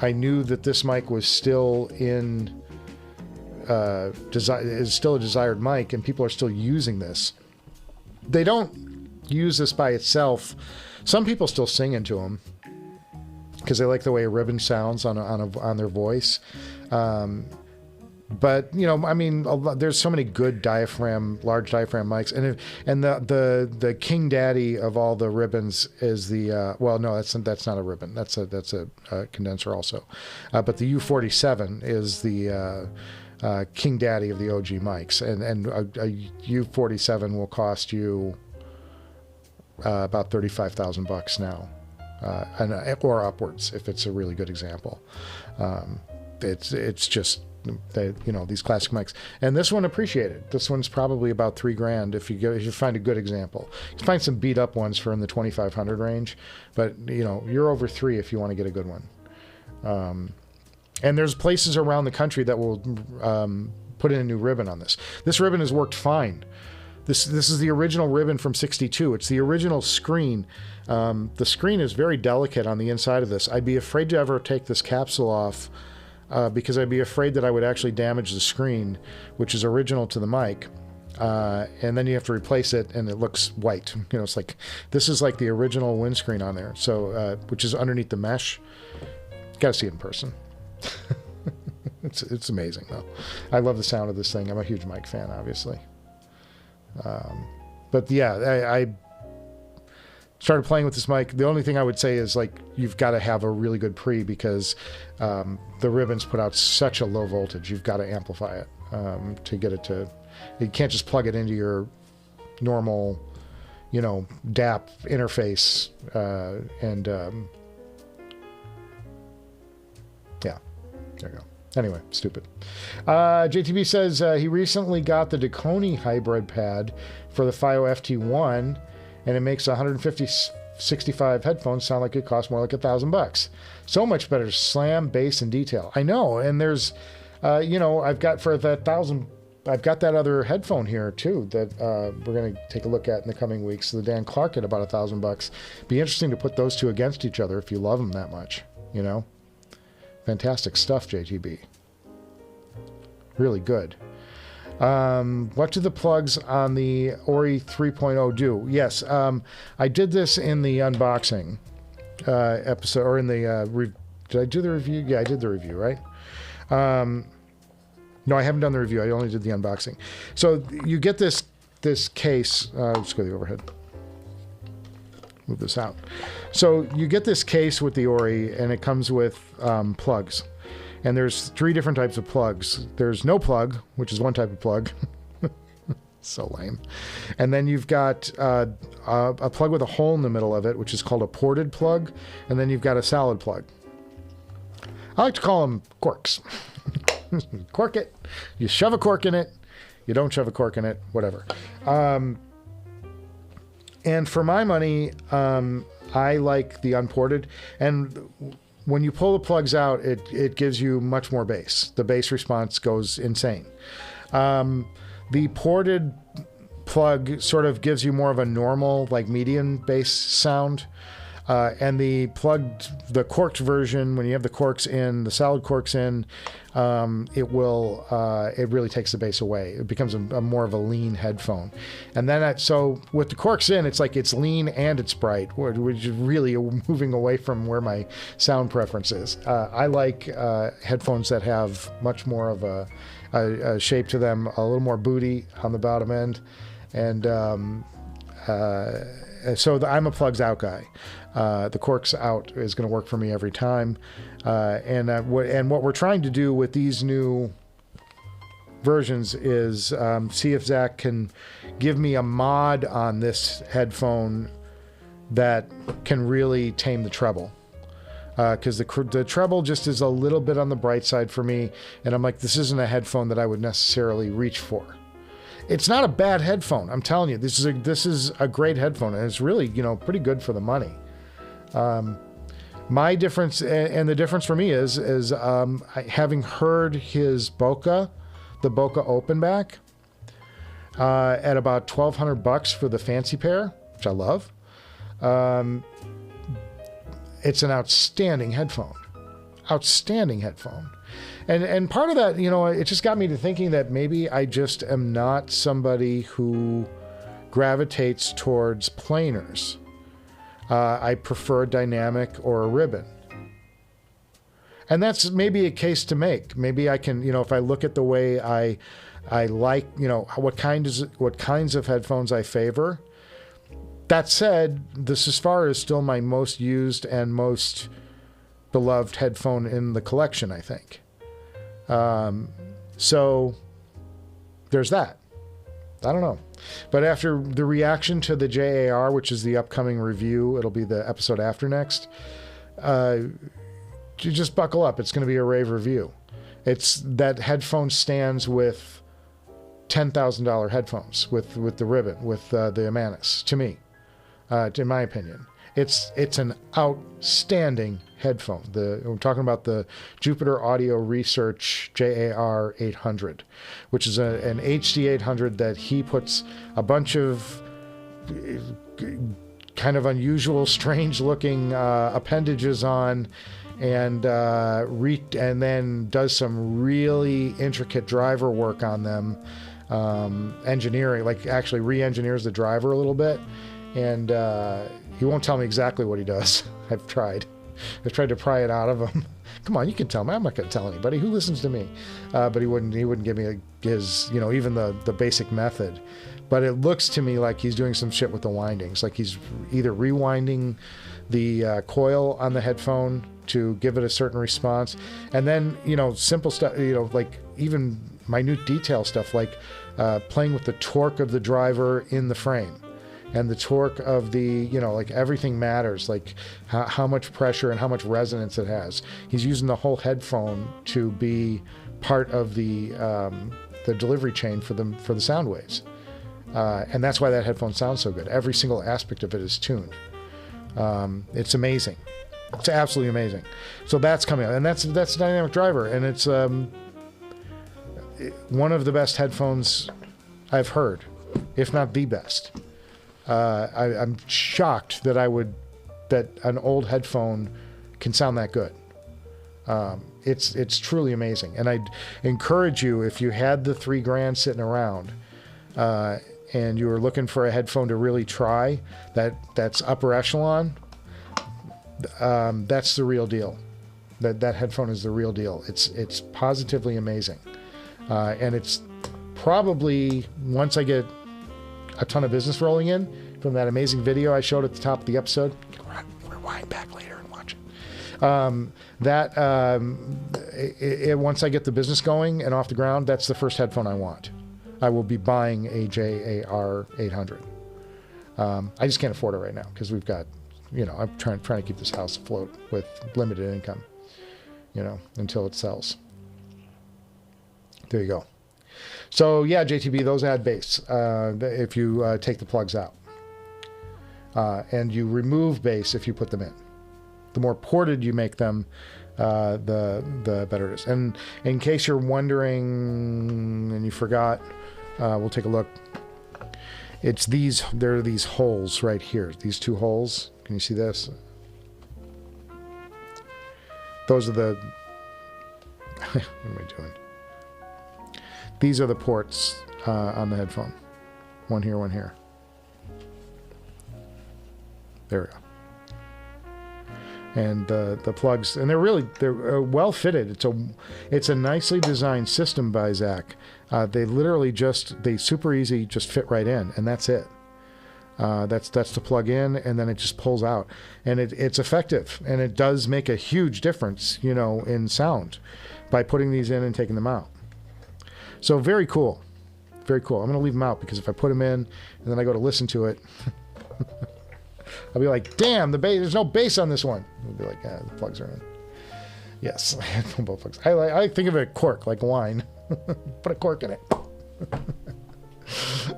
I knew that this mic was still is still a desired mic, and people are still using this. They don't use this by itself. Some people still sing into them because they like the way a ribbon sounds on their voice. But you know, I mean, there's so many good large diaphragm mics, and the king daddy of all the ribbons is the well, no, that's not a ribbon. That's a condenser also, but the U47 is the king daddy of the OG mics, and a U47 will cost you about $35,000 now, or upwards if it's a really good example. It's just these classic mics, and this one appreciated. This one's probably about $3,000 if you find a good example. You can find some beat up ones for in the 2,500 range, but you know, you're over $3,000 if you want to get a good one. And there's places around the country that will put in a new ribbon on this. This ribbon has worked fine. This is the original ribbon from '62. It's the original screen. The screen is very delicate on the inside of this. I'd be afraid to ever take this capsule off because I'd be afraid that I would actually damage the screen, which is original to the mic. And then you have to replace it, and it looks white. You know, it's like this is like the original windscreen on there. So, which is underneath the mesh. Got to see it in person. It's amazing though. I love the sound of this thing. I'm a huge mic fan, obviously. But yeah, I started playing with this mic. The only thing I would say is like you've got to have a really good pre because the ribbons put out such a low voltage. You've got to amplify it to get it to. You can't just plug it into your normal, DAP interface yeah, there you go. Anyway, stupid. JTB says he recently got the Deconi hybrid pad for the FiO FT1, and it makes 150-65 headphones sound like it costs more like $1,000. So much better slam, bass, and detail. I know, and there's, I've got for that $1,000 I've got that other headphone here too that we're going to take a look at in the coming weeks. The Dan Clark at about $1,000. Be interesting to put those two against each other if you love them that much. You know, fantastic stuff, JTB. Really good. What do the plugs on the Ori 3.0 do? Yes, I did this in the unboxing episode, or in the did I do the review? Yeah, I did the review, right? No, I haven't done the review. I only did the unboxing. So you get this case. Let's go to the overhead. Move this out. So you get this case with the Ori, and it comes with plugs. And there's 3 different types of plugs. There's no plug, which is one type of plug. So lame. And then you've got a plug with a hole in the middle of it, which is called a ported plug. And then you've got a salad plug. I like to call them corks. Cork it. You shove a cork in it. You don't shove a cork in it. Whatever. And for my money, I like the unported. And when you pull the plugs out, it gives you much more bass. The bass response goes insane. The ported plug sort of gives you more of a normal, like medium bass sound. And the corked version, when you have the corks in, the salad corks in, it really takes the bass away. It becomes a more of a lean headphone. And then, so with the corks in, it's like it's lean and it's bright, which is really moving away from where my sound preference is. I like headphones that have much more of a shape to them, a little more booty on the bottom end. And so I'm a plugs out guy. The corks out is going to work for me every time. And what we're trying to do with these new versions is see if Zach can give me a mod on this headphone that can really tame the treble. Because the treble just is a little bit on the bright side for me. And I'm like, this isn't a headphone that I would necessarily reach for. It's not a bad headphone. I'm telling you, this is a great headphone, and it's really, pretty good for the money. My difference, and the difference for me is having heard his Boca, the Boca Open Back, at about $1,200 for the fancy pair, which I love. It's an outstanding headphone. Outstanding headphone. And part of that, it just got me to thinking that maybe I just am not somebody who gravitates towards planers. I prefer dynamic or a ribbon. And that's maybe a case to make. Maybe I can, if I look at the way I like, what kinds of headphones I favor. That said, the Sapphire is still my most used and most beloved headphone in the collection, I think. So there's that. I don't know. But after the reaction to the JAR, which is the upcoming review, it'll be the episode after next, you just buckle up. It's going to be a rave review. It's that headphone stands with $10,000 headphones with the ribbon, with the Imanis, to me, in my opinion. It's an outstanding headphone. We're talking about the Jupiter Audio Research JAR 800, which is an HD-800 that he puts a bunch of kind of unusual, strange-looking appendages on, and then does some really intricate driver work on them, engineering, like actually re-engineers the driver a little bit, and he won't tell me exactly what he does. I've tried to pry it out of him. Come on, you can tell me. I'm not going to tell anybody. Who listens to me? But he wouldn't give me his, even the basic method. But it looks to me like he's doing some shit with the windings. Like he's either rewinding the coil on the headphone to give it a certain response. And then, simple stuff, like even minute detail stuff, like playing with the torque of the driver in the frame. And the torque of the, like everything matters, like how much pressure and how much resonance it has. He's using the whole headphone to be part of the delivery chain for the sound waves. And that's why that headphone sounds so good. Every single aspect of it is tuned. It's amazing. It's absolutely amazing. So that's coming out. And that's a dynamic driver. And it's, one of the best headphones I've heard, if not the best. I'm shocked that an old headphone can sound that good. It's truly amazing. And I'd encourage you, if you had the $3,000 sitting around, and you were looking for a headphone to really try, that's upper echelon, that's the real deal. That headphone is the real deal. It's positively amazing. And it's probably, once I get a ton of business rolling in from that amazing video I showed at the top of the episode, rewind back later and watch it. Once I get the business going and off the ground, that's the first headphone I want. I will be buying a JAR-800. I just can't afford it right now because we've got, I'm trying to keep this house afloat with limited income, until it sells. There you go. So yeah, JTB, those add bass if you take the plugs out. And you remove bass if you put them in. The more ported you make them, the better it is. And in case you're wondering and you forgot, we'll take a look. There are these holes right here. These two holes. Can you see this? Those are the... what am I doing? These are the ports on the headphone. One here, one here. There we go. And the plugs, and they're well fitted. It's a nicely designed system by Zach. They literally they super easy, just fit right in, and that's it. That's to plug in, and then it just pulls out, and it's effective, and it does make a huge difference, in sound by putting these in and taking them out. So very cool, very cool. I'm going to leave them out because if I put them in and then I go to listen to it, I'll be like, damn, there's no bass on this one. I'll be like, yeah, the plugs are in. Yes, both plugs. I think of it cork, like wine. Put a cork in it.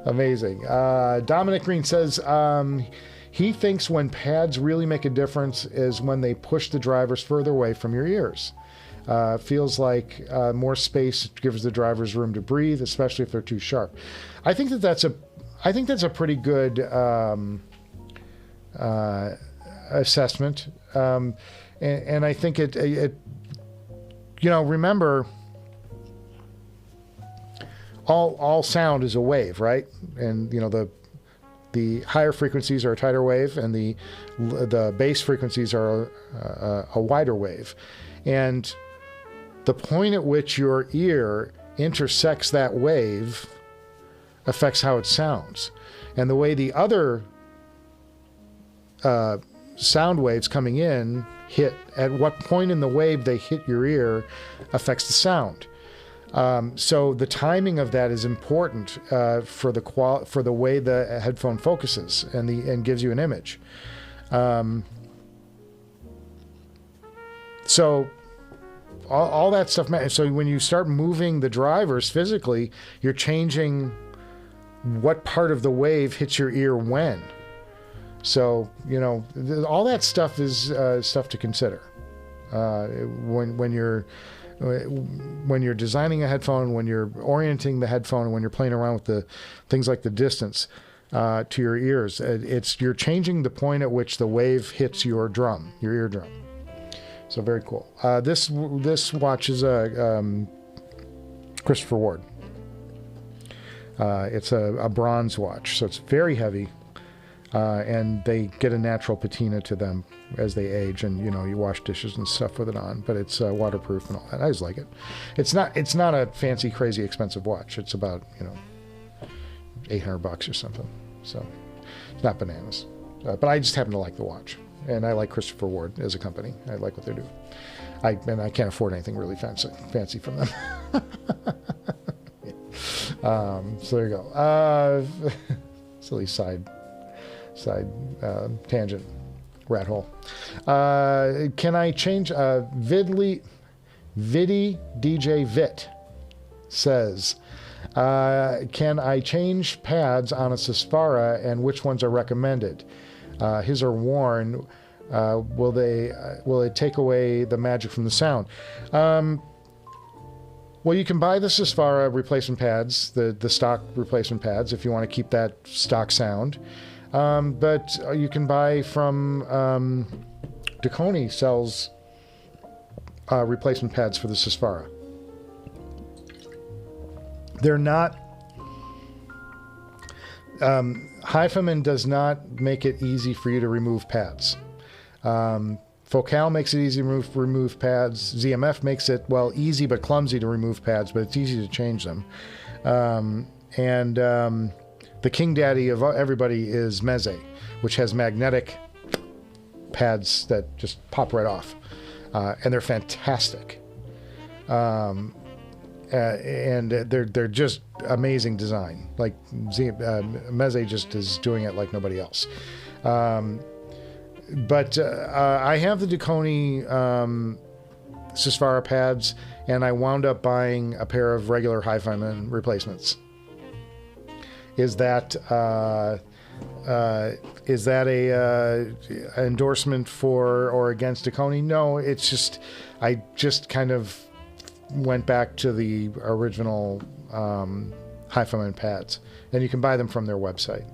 Amazing. Dominic Green says he thinks when pads really make a difference is when they push the drivers further away from your ears. Feels like more space gives the drivers room to breathe, especially if they're too sharp. I think that's a pretty good assessment, and I think it remember, all sound is a wave, right? And the higher frequencies are a tighter wave, and the bass frequencies are a wider wave, and the point at which your ear intersects that wave affects how it sounds, and the way the other sound waves coming in hit, at what point in the wave they hit your ear affects the sound. So the timing of that is important for the way the headphone focuses and gives you an image. So all that stuff matters. So when you start moving the drivers physically, you're changing what part of the wave hits your ear when. So, all that stuff is stuff to consider when you're designing a headphone, when you're orienting the headphone, when you're playing around with the things like the distance to your ears. You're changing the point at which the wave hits your eardrum. So very cool. This watch is a Christopher Ward. It's a bronze watch, so it's very heavy. And they get a natural patina to them as they age, and you wash dishes and stuff with it on, but it's waterproof and all that. I just like it. It's not a fancy, crazy expensive watch. It's about $800 or something. So it's not bananas, but I just happen to like the watch, and I like Christopher Ward as a company. I like what they do. I can't afford anything really fancy from them. So there you go. Silly side tangent, rat hole. Can I change Vidi DJ Vit says, can I change pads on a Sapphire, and which ones are recommended? His are worn. Will it take away the magic from the sound? Well, you can buy the Sapphire replacement pads, the stock replacement pads, if you want to keep that stock sound. But you can buy from Duconi sells replacement pads for the Sapphire. They're not. HiFiman does not make it easy for you to remove pads. FoKal makes it easy to remove pads. ZMF makes it, well, easy but clumsy to remove pads, but it's easy to change them. The king daddy of everybody is Meze, which has magnetic pads that just pop right off. And they're fantastic. And they're just amazing design. Like Meze just is doing it like nobody else. But I have the Duconi Sapphire pads, and I wound up buying a pair of regular HiFiman replacements. Is that a endorsement for or against Duconi? No, it's just I just kind of went back to the original HiFiman pads, and you can buy them from their website.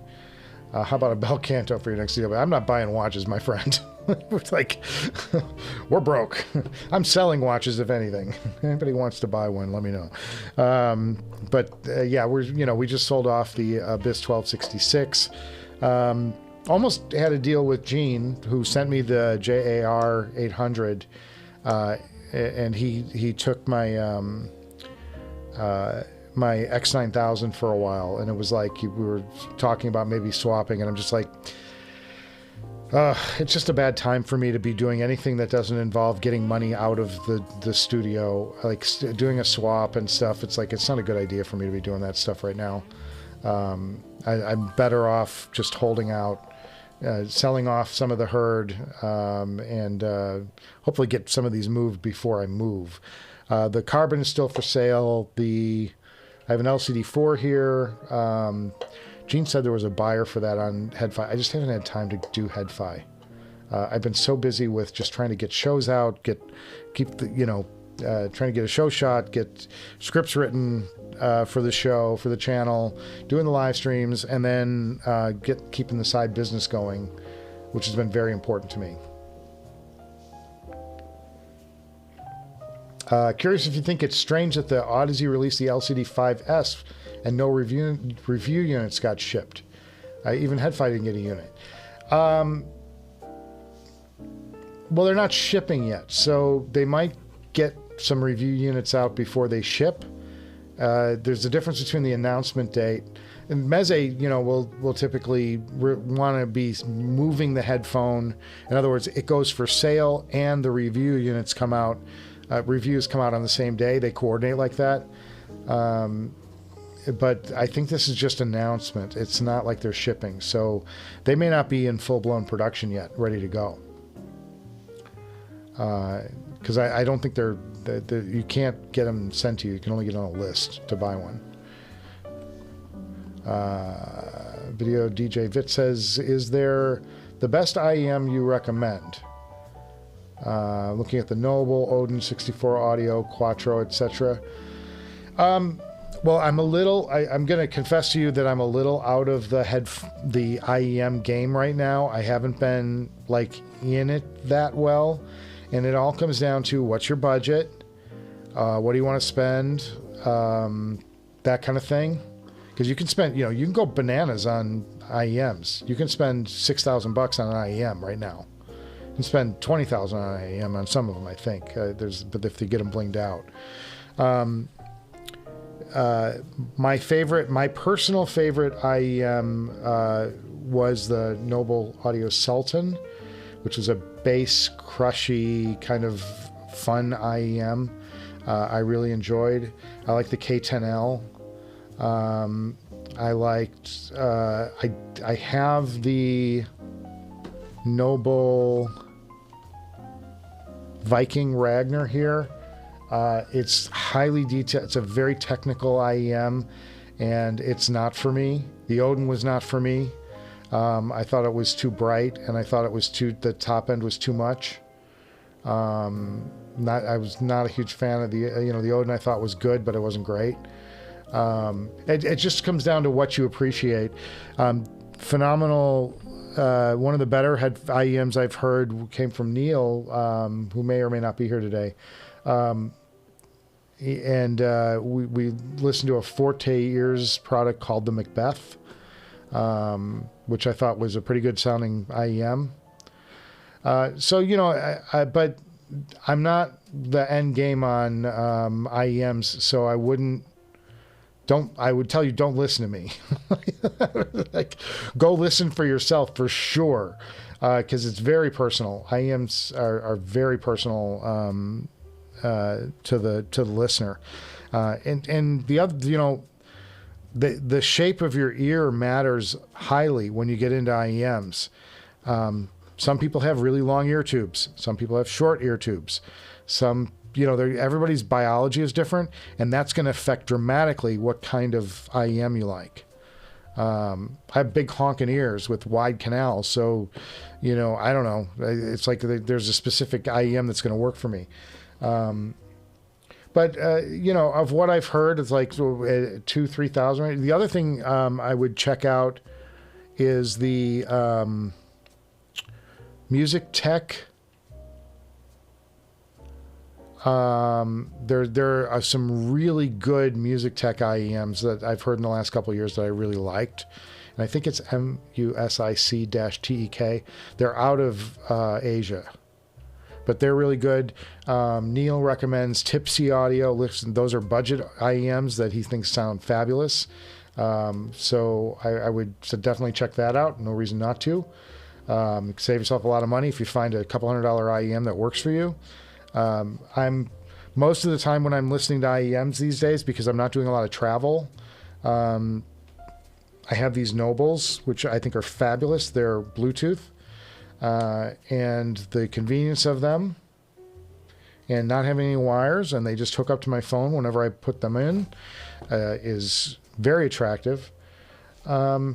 How about a bel canto for your next deal? But I'm not buying watches, my friend. It's like, we're broke. I'm selling watches, if anything. Anybody wants to buy one, let me know. Yeah, we just sold off the Abyss 1266. Almost had a deal with Gene, who sent me the JAR 800, and he took my my X9000 for a while, and it was like we were talking about maybe swapping, and I'm just like, it's just a bad time for me to be doing anything that doesn't involve getting money out of the studio, like doing a swap and stuff. It's like, it's not a good idea for me to be doing that stuff right now. I'm better off just holding out, selling off some of the herd, and hopefully get some of these moved before I move. The Carbon is still for sale. I have an LCD-4 here. Gene said there was a buyer for that on HeadFi. I just haven't had time to do HeadFi. I've been so busy with just trying to get shows out, trying to get a show shot, get scripts written for the show, for the channel, doing the live streams, and then keeping the side business going, which has been very important to me. Curious if you think it's strange that the Audeze released the LCD-5S and no review units got shipped. Even HeadFi didn't get a unit. Well, they're not shipping yet, so they might get some review units out before they ship. There's a difference between the announcement date. And Meze, will typically want to be moving the headphone. In other words, it goes for sale and the review units come out. Reviews come out on the same day. They coordinate like that. But I think this is just announcement. It's not like they're shipping. So they may not be in full-blown production yet, ready to go. Because I don't think you can't get them sent to you. You can only get on a list to buy one. Video DJ Vit says, is there the best IEM you recommend? Looking at the Noble, Odin 64 Audio, Quattro, etc. Well, I'm going to confess to you that I'm a little out of the IEM game right now. I haven't been in it that well. And it all comes down to, what's your budget? What do you want to spend? That kind of thing. Because you can spend, you can go bananas on IEMs. You can spend $6,000 on an IEM right now. You can spend $20,000 on an IEM on some of them, I think. But if they get them blinged out. My personal favorite IEM was the Noble Audio Sultan, which was a bass crushy kind of fun IEM. I really enjoyed. I like the K10L. I liked. I have the Noble Viking Ragnar here. It's highly detailed. It's a very technical IEM, and it's not for me. The Odin was not for me. I thought it was too bright, and I thought the top end was too much. I was not a huge fan of the the Odin. I thought was good, but it wasn't great. It just comes down to what you appreciate. Phenomenal. One of the better IEMs I've heard came from Neil, who may or may not be here today. We listened to a Forte Ears product called the Macbeth, which I thought was a pretty good sounding IEM. But I'm not the end game on IEMs, so I would tell you, don't listen to me. Like, go listen for yourself for sure, because it's very personal. IEMs are very personal to the listener, and the other, the shape of your ear matters highly when you get into IEMs. Some people have really long ear tubes. Some people have short ear tubes. Some, everybody's biology is different, and that's going to affect dramatically what kind of IEM you like. I have big honking ears with wide canals, so, I don't know. It's like there's a specific IEM that's going to work for me. But of what I've heard, it's like 2,000-3,000. The other thing I would check out is the Music Tech. There are some really good Music Tech IEMs that I've heard in the last couple of years that I really liked. And I think it's MUSIC-TEK. They're out of Asia, but they're really good. Neil recommends Tipsy Audio. Listen, those are budget IEMs that he thinks sound fabulous. So I would definitely check that out. No reason not to. Save yourself a lot of money if you find a couple $100 IEM that works for you. I'm most of the time when I'm listening to IEMs these days, because I'm not doing a lot of travel, I have these Nobles, which I think are fabulous. They're Bluetooth, and the convenience of them and not having any wires, and they just hook up to my phone whenever I put them in, is very attractive. But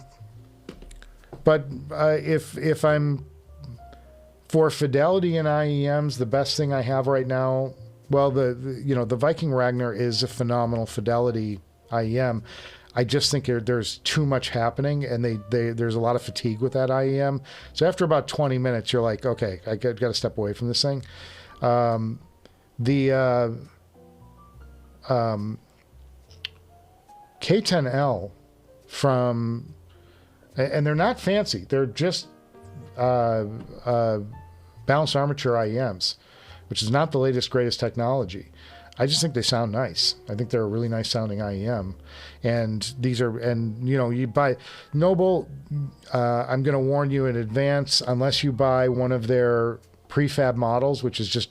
if I'm for fidelity in IEMs, the best thing I have right now, well, the Viking Ragnar is a phenomenal fidelity IEM. I just think there's too much happening, and there's a lot of fatigue with that IEM. So after about 20 minutes, you're like, okay, I got to step away from this thing. The K10L from, and they're not fancy. They're just balanced armature IEMs, which is not the latest, greatest technology. I just think they sound nice. I think they're a really nice sounding IEM. And you buy Noble, I'm going to warn you in advance, unless you buy one of their prefab models, which is just,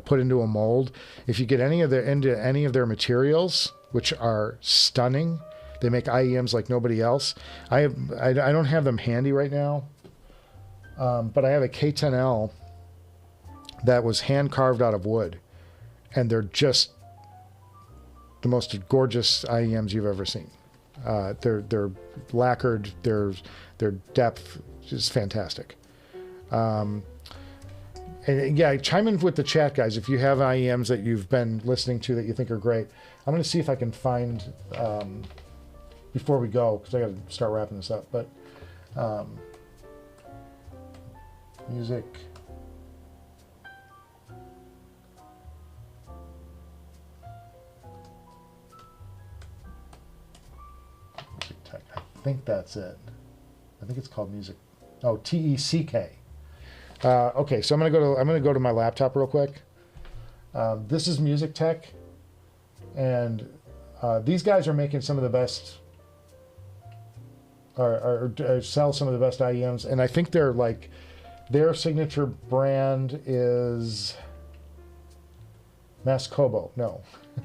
put into a mold. If you get into any of their materials, which are stunning, they make IEMs like nobody else. I don't have them handy right now, but I have a K10L that was hand carved out of wood, and they're just the most gorgeous IEMs you've ever seen. They're lacquered. Their depth is fantastic. And yeah, chime in with the chat, guys, if you have IEMs that you've been listening to that you think are great. I'm going to see if I can find, before we go, because I got to start wrapping this up, but music. I think that's it. I think it's called Music. Oh, TECK. Okay, so I'm gonna go to my laptop real quick. This is Music Tech, and these guys are making some of the best, or sell some of the best IEMs, and I think they're like, their signature brand is Mascobo. No,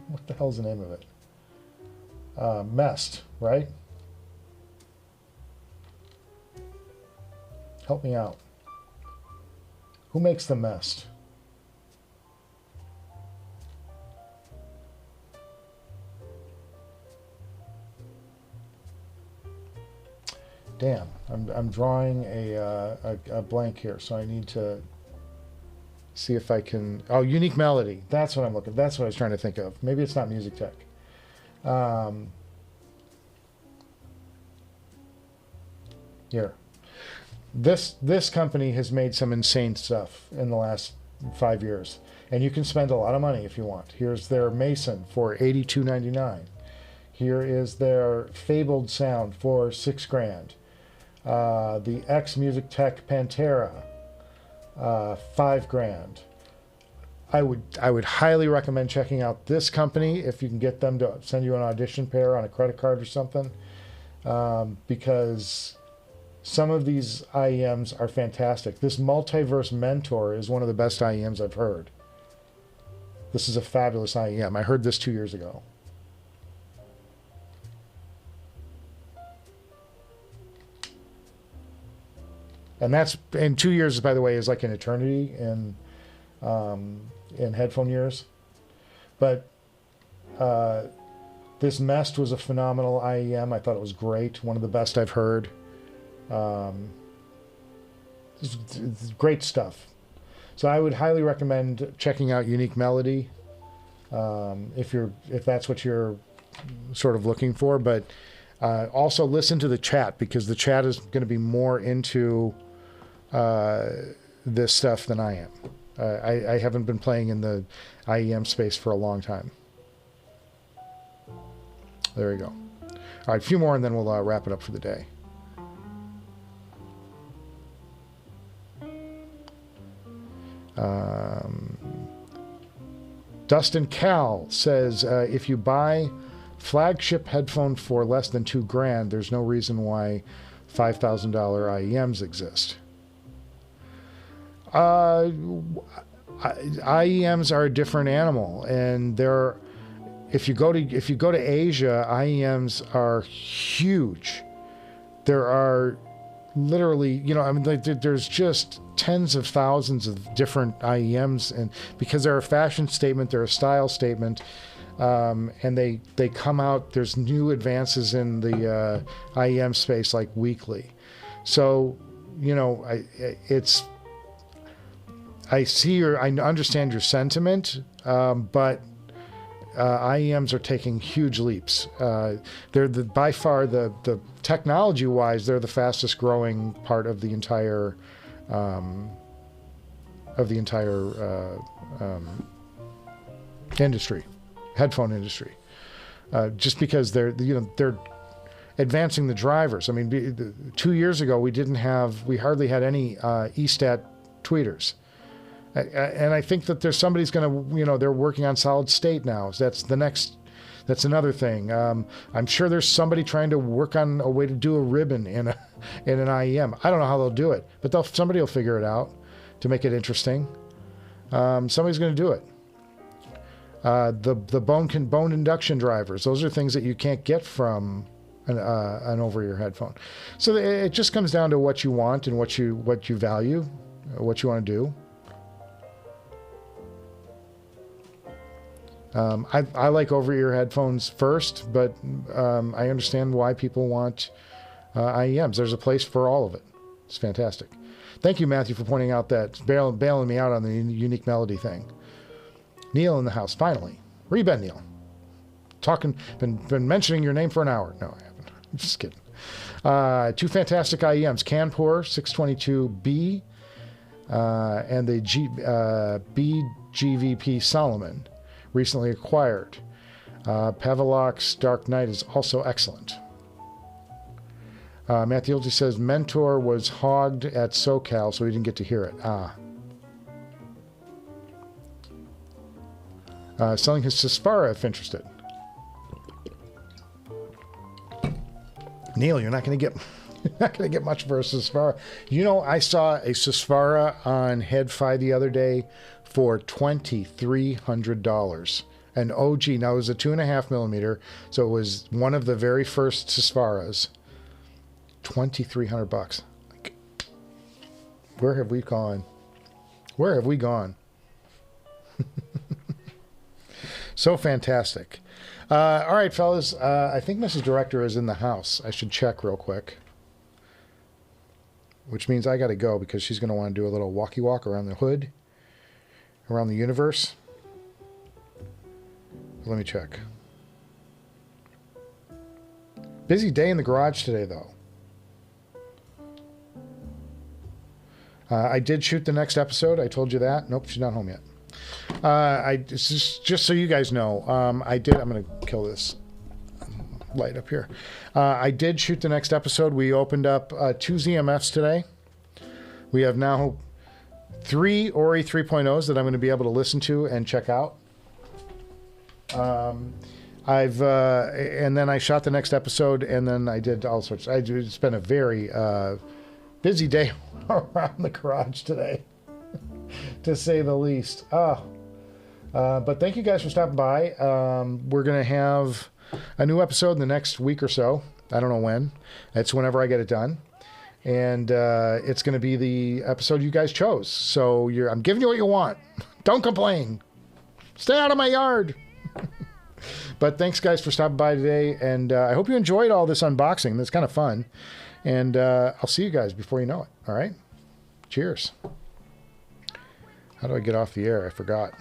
what the hell's the name of it? Mest, right? Help me out. Who makes the Mest? Damn, I'm drawing a blank here, so I need to See if I can. Oh, Unique Melody. That's what I'm looking. That's what I was trying to think of. Maybe it's not Music Tech. Here. This company has made some insane stuff in the last 5 years, and you can spend a lot of money if you want. Here's their Mason for $82.99. Here is their Fabled Sound for $6,000. The X Music Tech Pantera, $5,000. I would highly recommend checking out this company if you can get them to send you an audition pair on a credit card or something, because some of these IEMs are fantastic. This Multiverse Mentor is one of the best IEMs I've heard. This is a fabulous IEM. I heard this 2 years ago. And that's, and 2 years, by the way, is like an eternity in headphone years. But this Mest was a phenomenal IEM. I thought it was great. One of the best I've heard. It's great stuff. So I would highly recommend checking out Unique Melody if that's what you're sort of looking for. But also listen to the chat, because the chat is going to be more into this stuff than I am. I haven't been playing in the IEM space for a long time. There we go. All right, a few more and then we'll wrap it up for the day. Dustin Cal says, if you buy flagship headphone for less than $2,000, there's no reason why $5,000 IEMs exist. IEMs are a different animal, and if you go to Asia, IEMs are huge. There are literally, I mean, there's just tens of thousands of different IEMs, and because they're a fashion statement, they're a style statement, and they come out. There's new advances in the IEM space like weekly. So, I understand your sentiment, but IEMs are taking huge leaps. They're by far the technology-wise, they're the fastest growing part of the entire industry, headphone industry. Just because they're advancing the drivers. I mean, 2 years ago we hardly had any eStat tweeters. And I think that there's somebody's going to, they're working on solid state now. That's another thing. I'm sure there's somebody trying to work on a way to do a ribbon in an IEM. I don't know how they'll do it, but somebody will figure it out to make it interesting. Somebody's going to do it. The bone induction drivers, those are things that you can't get from an over-ear headphone. So it just comes down to what you want and what you value, what you want to do. I like over-ear headphones first, but I understand why people want IEMs. There's a place for all of it. It's fantastic. Thank you, Matthew, for pointing out that, bailing me out on the Unique Melody thing. Neil in the house, finally. Where you been, Neil? Been mentioning your name for an hour. No, I haven't. I'm just kidding. Two fantastic IEMs, Kanpur 622B and the BGVP Solomon, recently acquired. Pavelok's Dark Knight is also excellent. Matthew Ilty says Mentor was hogged at SoCal, so he didn't get to hear it. Selling his Susvara if interested. Neil, you're not going to get much for a Susvara. I saw a Susvara on HeadFi the other day for $2,300. An OG. Now it was a 2.5 millimeter, so it was one of the very first Susvaras. $2,300. Where have we gone? Where have we gone? So fantastic. All right, fellas. I think Mrs. Director is in the house. I should check real quick. Which means I got to go because she's going to want to do a little walkie walk around the hood. around the universe. Let me check. Busy day in the garage today, though. I did shoot the next episode. I told you that. Nope, she's not home yet. Just so you guys know, I'm going to kill this light up here. I did shoot the next episode. We opened up 2 ZMFs today. We have now 3 Ori 3.0s that I'm going to be able to listen to and check out. And then I shot the next episode, and then I did all sorts. It's been a very busy day around the garage today, to say the least. But thank you guys for stopping by. We're going to have a new episode in the next week or so. I don't know when. It's whenever I get it done. And it's going to be the episode you guys chose. So I'm giving you what you want. Don't complain. Stay out of my yard. But thanks, guys, for stopping by today. And I hope you enjoyed all this unboxing. That's kind of fun. And I'll see you guys before you know it. All right? Cheers. How do I get off the air? I forgot.